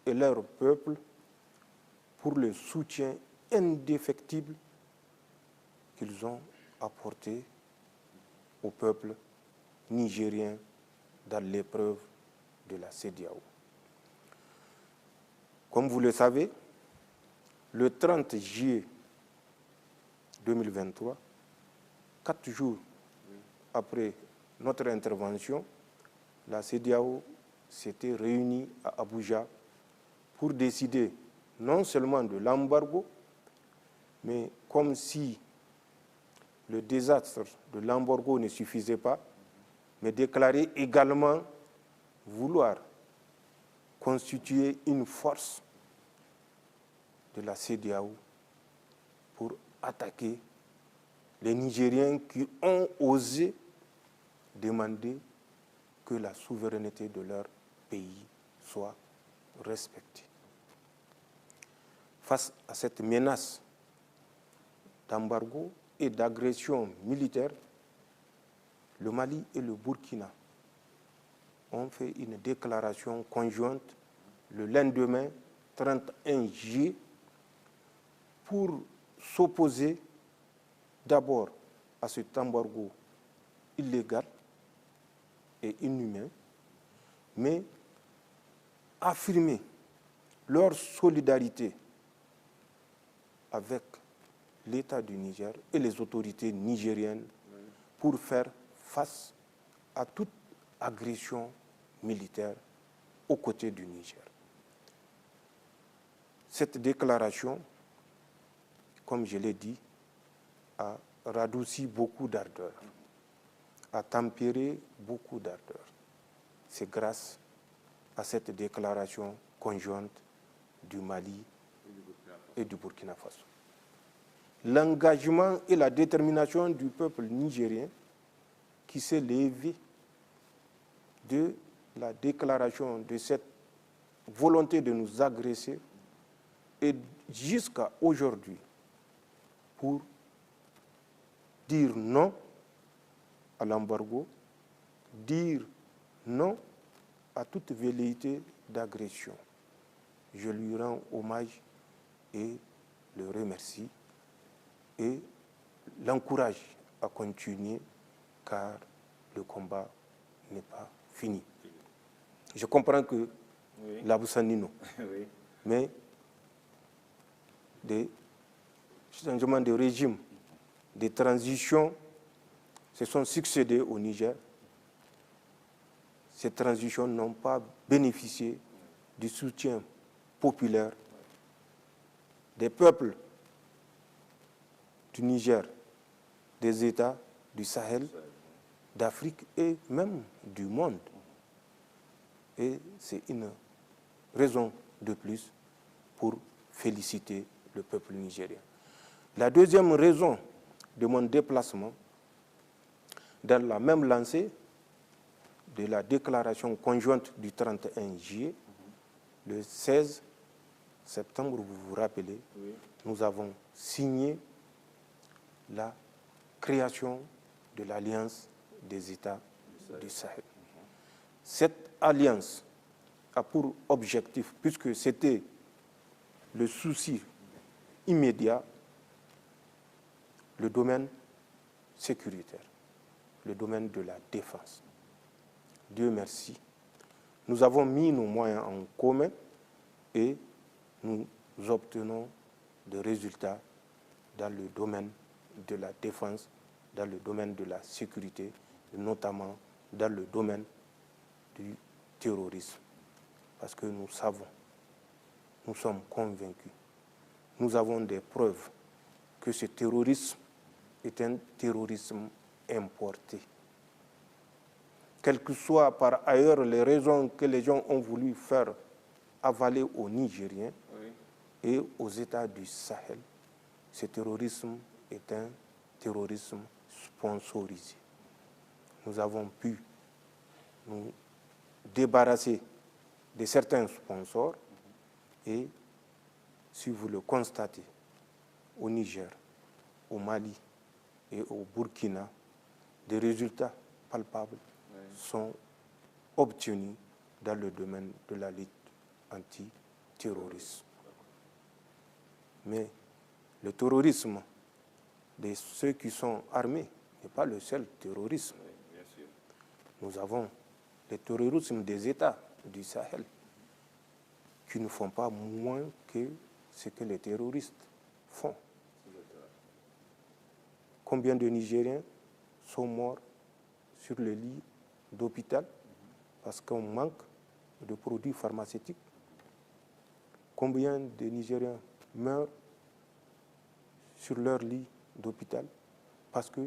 et leur peuple, pour le soutien indéfectible qu'ils ont apporté au peuple nigérien dans l'épreuve de la CEDEAO. Comme vous le savez, le 30 juillet 2023, 4 jours après notre intervention, la CEDEAO s'était réunie à Abuja pour décider non seulement de l'embargo, mais comme si le désastre de l'embargo ne suffisait pas, mais déclarer également vouloir constituer une force de la CEDEAO pour attaquer les Nigériens qui ont osé demander que la souveraineté de leur pays soit respectée. Face à cette menace d'embargo et d'agression militaire, le Mali et le Burkina ont fait une déclaration conjointe le lendemain 31 juillet pour s'opposer d'abord à cet embargo illégal et inhumain, mais affirmer leur solidarité avec l'État du Niger et les autorités nigériennes pour faire face à toute agression militaire aux côtés du Niger. Cette déclaration, comme je l'ai dit, a radouci beaucoup d'ardeur, a tempéré beaucoup d'ardeur. C'est grâce à cette déclaration conjointe du Mali et du Burkina Faso. L'engagement et la détermination du peuple nigérien qui s'est levé de la déclaration de cette volonté de nous agresser et jusqu'à aujourd'hui pour dire non à l'embargo, dire non à toute velléité d'agression. Je lui rends hommage et le remercie et l'encourage à continuer car le combat n'est pas fini. Je comprends que l'Aboussani, oui. Mais des changements de régime, des transitions se sont succédées au Niger. Ces transitions n'ont pas bénéficié du soutien populaire des peuples du Niger, des États du Sahel, d'Afrique et même du monde. Et c'est une raison de plus pour féliciter le peuple nigérien. La deuxième raison de mon déplacement, dans la même lancée de la déclaration conjointe du 31 juillet, le 16 septembre, vous vous rappelez, oui, nous avons signé la création de l'Alliance des États du Sahel. Cette alliance a pour objectif, puisque c'était le souci immédiat, le domaine sécuritaire, le domaine de la défense. Dieu merci. Nous avons mis nos moyens en commun et nous obtenons des résultats dans le domaine de la défense, dans le domaine de la sécurité, notamment dans le domaine du terrorisme. Parce que nous savons, nous sommes convaincus, nous avons des preuves que ce terrorisme est un terrorisme importé. Quelles que soient par ailleurs les raisons que les gens ont voulu faire avaler aux Nigériens, oui, et aux États du Sahel, ce terrorisme est un terrorisme sponsorisé. Nous avons pu nous débarrasser de certains sponsors et, si vous le constatez, au Niger, au Mali et au Burkina, des résultats palpables sont obtenus dans le domaine de la lutte anti-terroriste. Mais le terrorisme de ceux qui sont armés n'est pas le seul terrorisme. Nous avons le terrorisme des États du Sahel qui ne font pas moins que ce que les terroristes font. Combien de Nigériens sont morts sur le lit d'hôpital parce qu'on manque de produits pharmaceutiques? Combien de Nigériens meurent sur leur lit d'hôpital parce que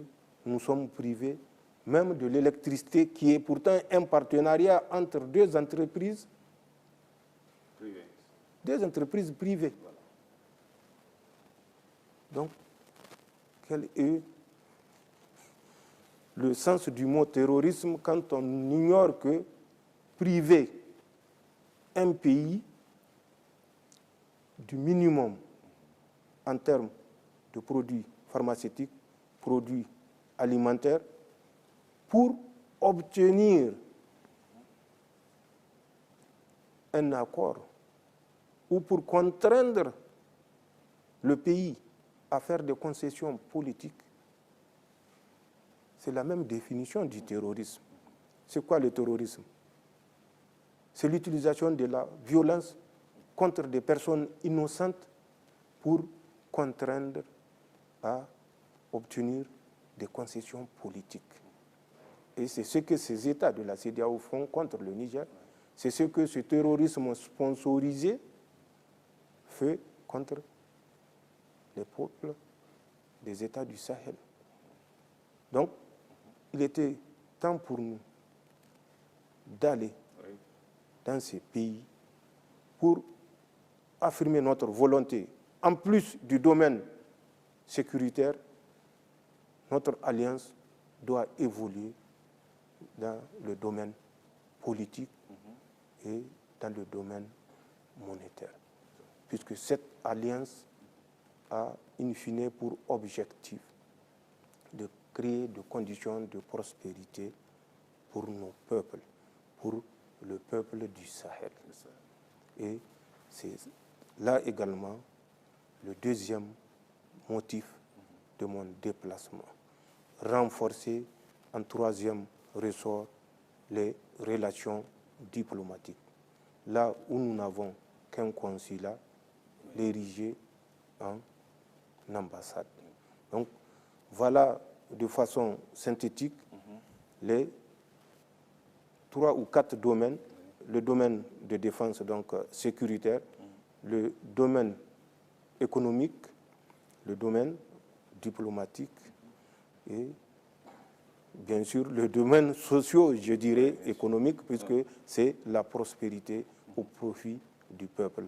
nous sommes privés même de l'électricité qui est pourtant un partenariat entre deux entreprises privées. Deux entreprises privées. Voilà. Donc, quelle est le sens du mot terrorisme quand on ignore que priver un pays du minimum en termes de produits pharmaceutiques, produits alimentaires, pour obtenir un accord ou pour contraindre le pays à faire des concessions politiques, c'est la même définition du terrorisme. C'est quoi le terrorisme? C'est l'utilisation de la violence contre des personnes innocentes pour contraindre à obtenir des concessions politiques. Et c'est ce que ces États de la CEDEAO font contre le Niger. C'est ce que ce terrorisme sponsorisé fait contre les peuples des États du Sahel. Donc, il était temps pour nous d'aller dans ces pays pour affirmer notre volonté. En plus du domaine sécuritaire, notre alliance doit évoluer dans le domaine politique et dans le domaine monétaire. Puisque cette alliance a in fine pour objectif de créer des conditions de prospérité pour nos peuples, pour le peuple du Sahel. Et c'est là également le deuxième motif de mon déplacement. Renforcer en troisième ressort les relations diplomatiques. Là où nous n'avons qu'un consulat, l'ériger en ambassade. Donc voilà de façon synthétique les 3 ou 4 domaines. Le domaine de défense donc sécuritaire, le domaine économique, le domaine diplomatique et bien sûr le domaine socio, je dirais, économique, puisque c'est la prospérité au profit du peuple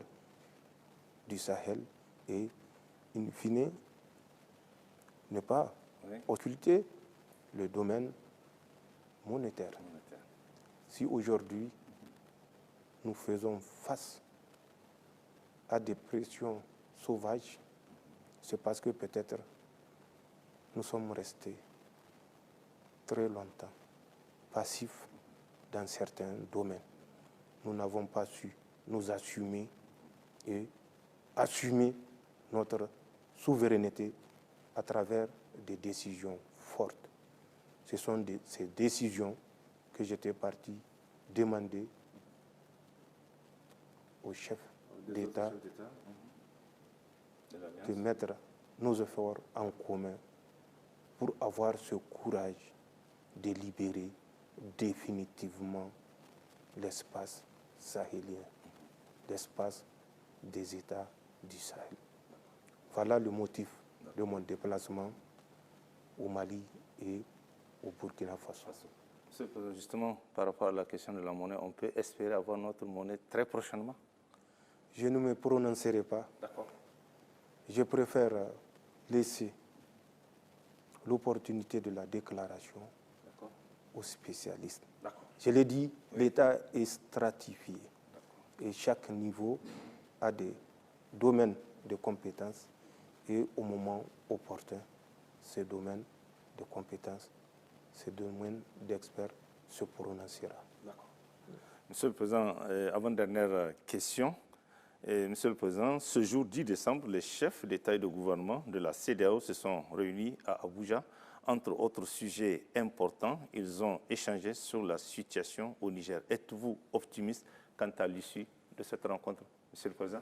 du Sahel et, in fine, ne pas occulter le domaine monétaire. Si aujourd'hui nous faisons face à des pressions sauvages, c'est parce que peut-être nous sommes restés très longtemps passifs dans certains domaines. Nous n'avons pas su nous assumer et assumer notre souveraineté à travers des décisions fortes. Ce sont ces décisions que j'étais parti demander au chef d'État de mettre nos efforts en commun pour avoir ce courage de libérer définitivement l'espace sahélien, l'espace des États du Sahel. Voilà le motif de mon déplacement au Mali et au Burkina Faso. Justement, par rapport à la question de la monnaie, on peut espérer avoir notre monnaie très prochainement? Je ne me prononcerai pas. D'accord. Je préfère laisser l'opportunité de la déclaration aux spécialistes. Je l'ai dit, l'État est stratifié et chaque niveau a des domaines de compétences et au moment opportun, ces domaines de compétences, ces domaines d'experts se prononcera. Monsieur le Président, avant-dernière question. Monsieur le Président, ce jour 10 décembre, les chefs d'État et de gouvernement de la CEDEAO se sont réunis à Abuja. Entre autres sujets importants, ils ont échangé sur la situation au Niger. Êtes-vous optimiste quant à l'issue de cette rencontre, Monsieur le Président?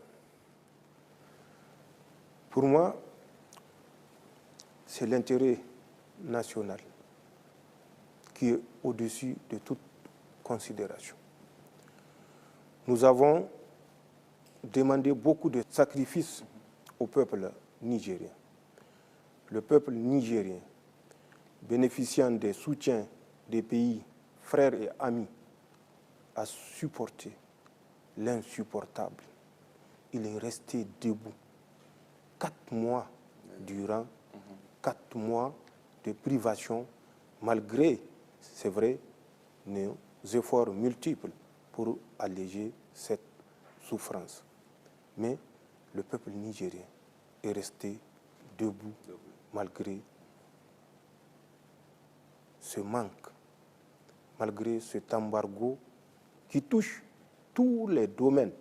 Pour moi, c'est l'intérêt national qui est au-dessus de toute considération. Nous avons demandé beaucoup de sacrifices au peuple nigérien. Le peuple nigérien, bénéficiant des soutiens des pays frères et amis, a supporté l'insupportable. Il est resté debout 4 mois durant, 4 mois de privation, malgré, c'est vrai, nos efforts multiples pour alléger cette souffrance. Mais le peuple nigérien est resté debout malgré ce manque, malgré cet embargo qui touche tous les domaines.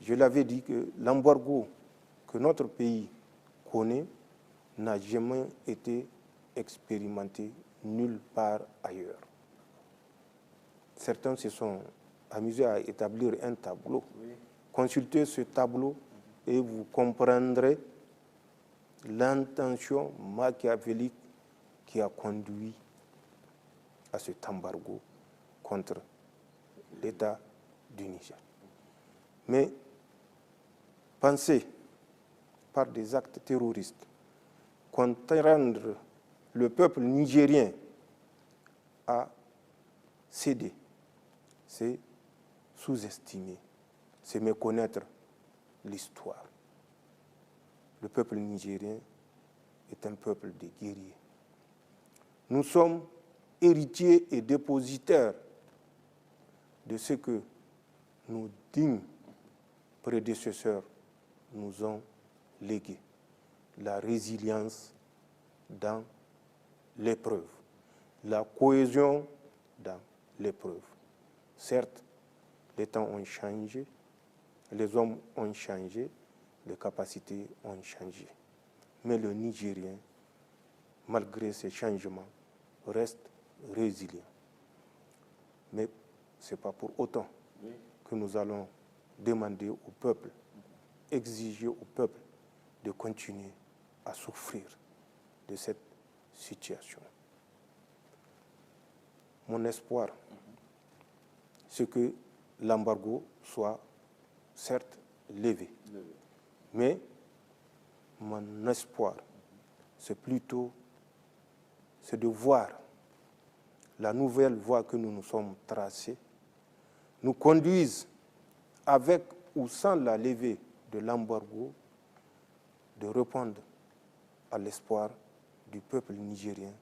Je l'avais dit que l'embargo que notre pays connaît n'a jamais été expérimenté nulle part ailleurs. Certains se sont amusés à établir un tableau. Oui. Consultez ce tableau et vous comprendrez l'intention machiavélique qui a conduit à cet embargo contre l'État du Niger. Mais penser par des actes terroristes contraindre le peuple nigérien à céder, c'est sous-estimer, c'est méconnaître l'histoire. Le peuple nigérien est un peuple de guerriers. Nous sommes héritiers et dépositaires de ce que nos dignes prédécesseurs nous ont légué, la résilience dans l'épreuve, la cohésion dans l'épreuve. Certes, les temps ont changé, les hommes ont changé, les capacités ont changé. Mais le Nigérien, malgré ces changements, reste résilient. Mais ce n'est pas pour autant que nous allons demander au peuple, exiger au peuple de continuer à souffrir de cette situation. Mon espoir, c'est que l'embargo soit certes levé. Mais mon espoir, c'est plutôt de voir la nouvelle voie que nous nous sommes tracée nous conduise avec ou sans la levée de l'embargo de répondre à l'espoir du peuple nigérien,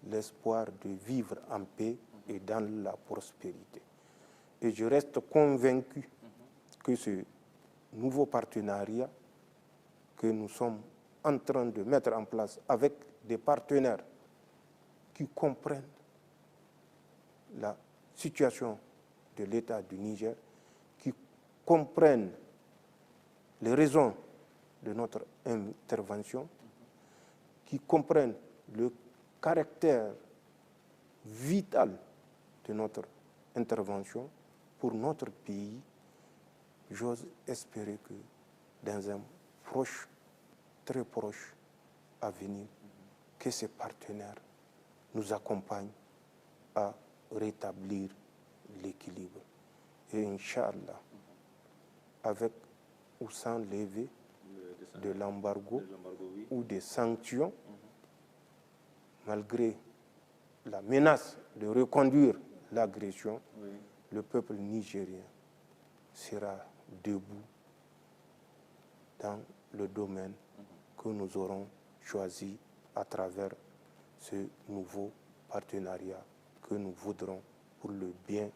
l'espoir de vivre en paix et dans la prospérité. Et je reste convaincu que ce nouveau partenariat que nous sommes en train de mettre en place avec des partenaires qui comprennent la situation de l'État du Niger, qui comprennent les raisons de notre intervention, qui comprennent le caractère vital de notre intervention pour notre pays. J'ose espérer que dans un proche, très proche avenir, que ces partenaires nous accompagnent à rétablir l'équilibre. Et Inch'Allah, avec ou sans levée de l'embargo ou des sanctions, malgré la menace de reconduire l'agression, le peuple nigérien sera debout dans le domaine que nous aurons choisi à travers ce nouveau partenariat que nous voudrons pour le bien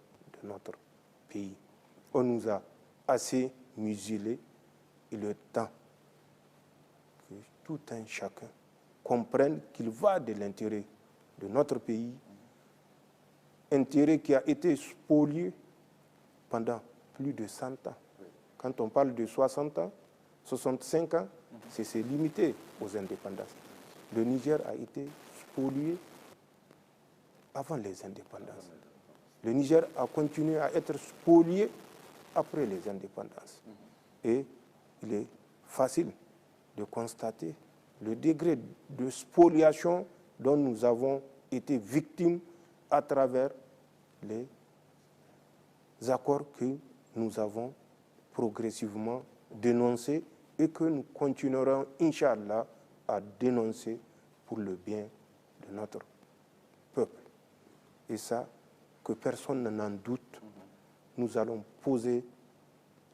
de notre pays. On nous a assez muselés, il est temps que tout un chacun comprenne qu'il va de l'intérêt de notre pays, intérêt qui a été spolié pendant plus de 100 ans. Quand on parle de 60 ans, 65 ans, c'est limité aux indépendances. Le Niger a été spolié avant les indépendances. Le Niger a continué à être spolié après les indépendances. Et il est facile de constater le degré de spoliation dont nous avons été victimes à travers les accords que nous avons progressivement dénoncés et que nous continuerons, Inch'Allah, à dénoncer pour le bien de notre peuple. Et ça, que personne n'en doute, nous allons poser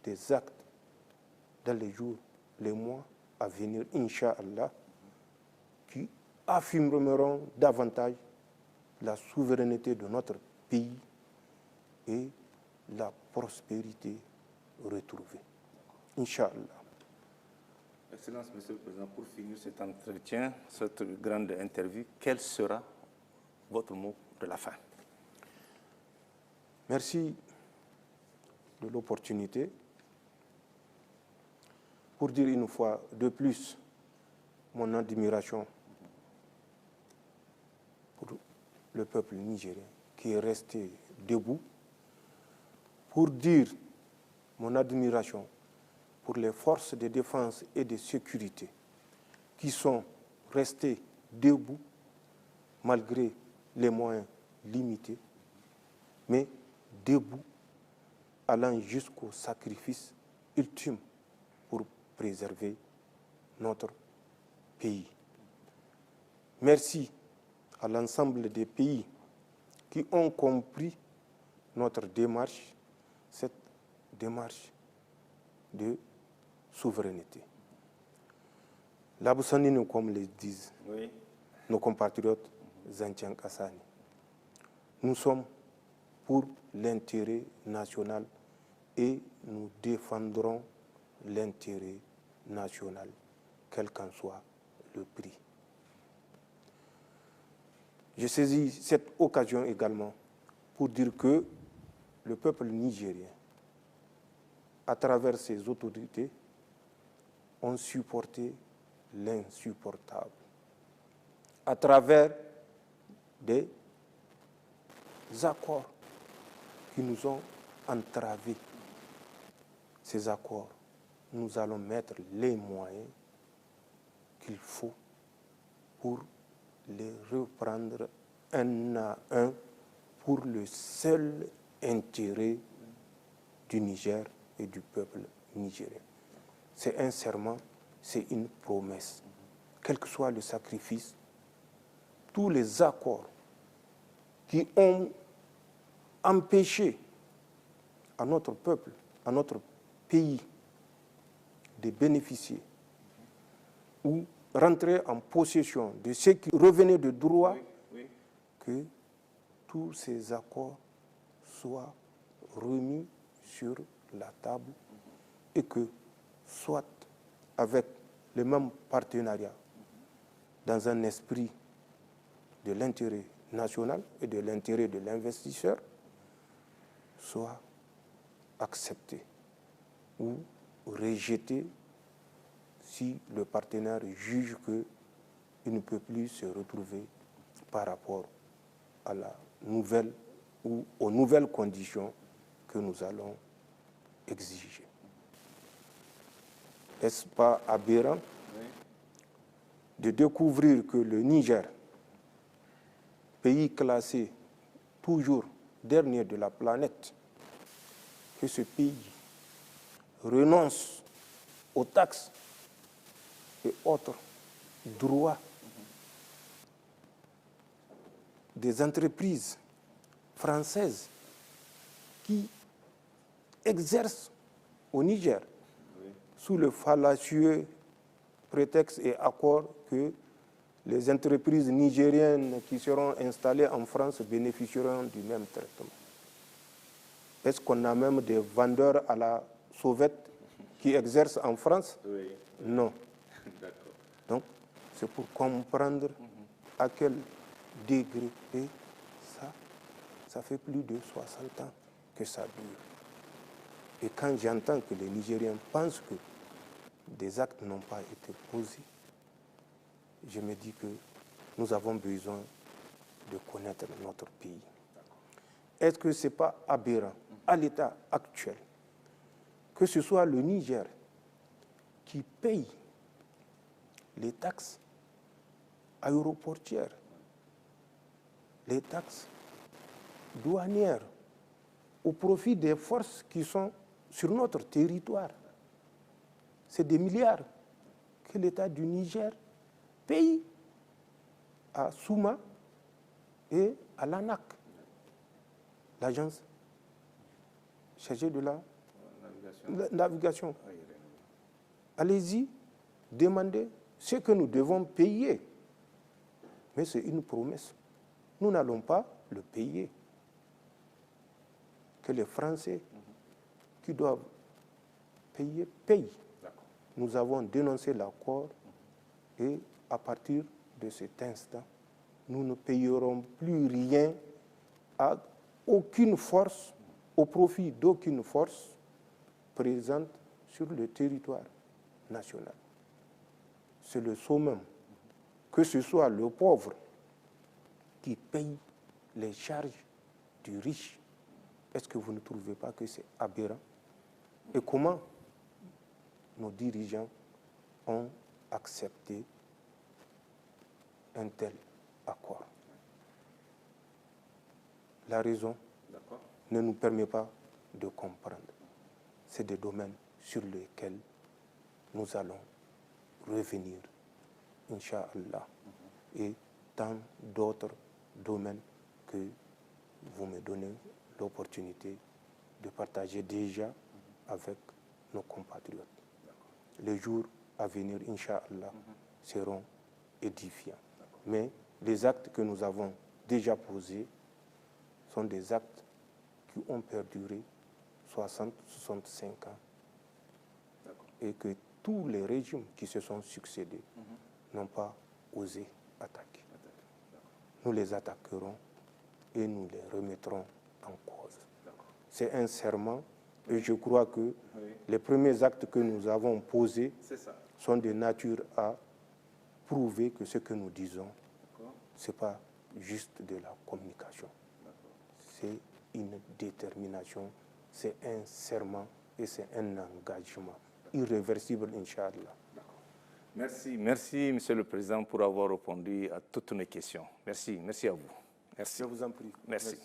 des actes dans les jours, les mois à venir, Inch'Allah, qui affirmeront davantage la souveraineté de notre pays et la prospérité retrouvée. Inch'Allah. Excellence, Monsieur le Président, pour finir cet entretien, cette grande interview, quel sera votre mot de la fin? Merci de l'opportunité pour dire une fois de plus mon admiration pour le peuple nigérien qui est resté debout, pour dire mon admiration pour les forces de défense et de sécurité qui sont restées debout malgré les moyens limités, mais debout, allant jusqu'au sacrifice ultime pour préserver notre pays. Merci à l'ensemble des pays qui ont compris notre démarche, cette démarche de souveraineté. L'Abousanine, comme le disent nos compatriotes Zentian Kassani, nous sommes pour l'intérêt national et nous défendrons l'intérêt national, quel qu'en soit le prix. Je saisis cette occasion également pour dire que le peuple nigérien, à travers ses autorités, ont supporté l'insupportable. À travers des accords qui nous ont entravés. Ces accords, nous allons mettre les moyens qu'il faut pour les reprendre un à un pour le seul intérêt du Niger et du peuple nigérien. C'est un serment, c'est une promesse. Quel que soit le sacrifice, tous les accords qui ont empêché à notre peuple, à notre pays de bénéficier ou rentrer en possession de ce qui revenait de droit, que tous ces accords soient remis sur la table et que, soit avec le même partenariat, dans un esprit de l'intérêt national et de l'intérêt de l'investisseur, soit accepté ou rejeté si le partenaire juge qu'il ne peut plus se retrouver par rapport à la nouvelle ou aux nouvelles conditions que nous allons exiger. Est-ce pas aberrant de découvrir que le Niger, pays classé toujours dernier de la planète, que ce pays renonce aux taxes et autres droits des entreprises françaises qui exercent au Niger sous le fallacieux prétexte et accord que les entreprises nigériennes qui seront installées en France bénéficieront du même traitement. Est-ce qu'on a même des vendeurs à la sauvette qui exercent en France? Non. Donc, c'est pour comprendre à quel degré, et ça fait plus de 60 ans que ça dure. Et quand j'entends que les Nigériens pensent que des actes n'ont pas été posés, je me dis que nous avons besoin de connaître notre pays. Est-ce que ce n'est pas aberrant, à l'état actuel, que ce soit le Niger qui paye les taxes aéroportières, les taxes douanières, au profit des forces qui sont sur notre territoire? C'est des milliards que l'État du Niger paye à Souma et à l'ANAC, l'agence chargée de la navigation. Allez-y, demandez ce que nous devons payer. Mais c'est une promesse. nous n'allons pas le payer. Que les Français qui doivent payer, payent. Nous avons dénoncé l'accord et à partir de cet instant, nous ne payerons plus rien à aucune force, au profit d'aucune force présente sur le territoire national. C'est le summum. Que ce soit le pauvre qui paye les charges du riche. Est-ce que vous ne trouvez pas que c'est aberrant? Et comment nos dirigeants ont accepté un tel accord? La raison ne nous permet pas de comprendre. C'est des domaines sur lesquels nous allons revenir, Inch'Allah, et tant d'autres domaines que vous me donnez l'opportunité de partager déjà avec nos compatriotes. Les jours à venir, Inch'Allah, seront édifiants. Mais les actes que nous avons déjà posés sont des actes qui ont perduré 60-65 ans et que tous les régimes qui se sont succédés n'ont pas osé attaquer. Nous les attaquerons et nous les remettrons en cause. C'est un serment et je crois que les premiers actes que nous avons posés sont de nature à prouver que ce que nous disons, ce n'est pas juste de la communication. C'est une détermination, c'est un serment et c'est un engagement irréversible, Inch'Allah. Merci, merci, Monsieur le Président, pour avoir répondu à toutes mes questions. Merci, merci à vous. Merci. Je vous en prie. Merci.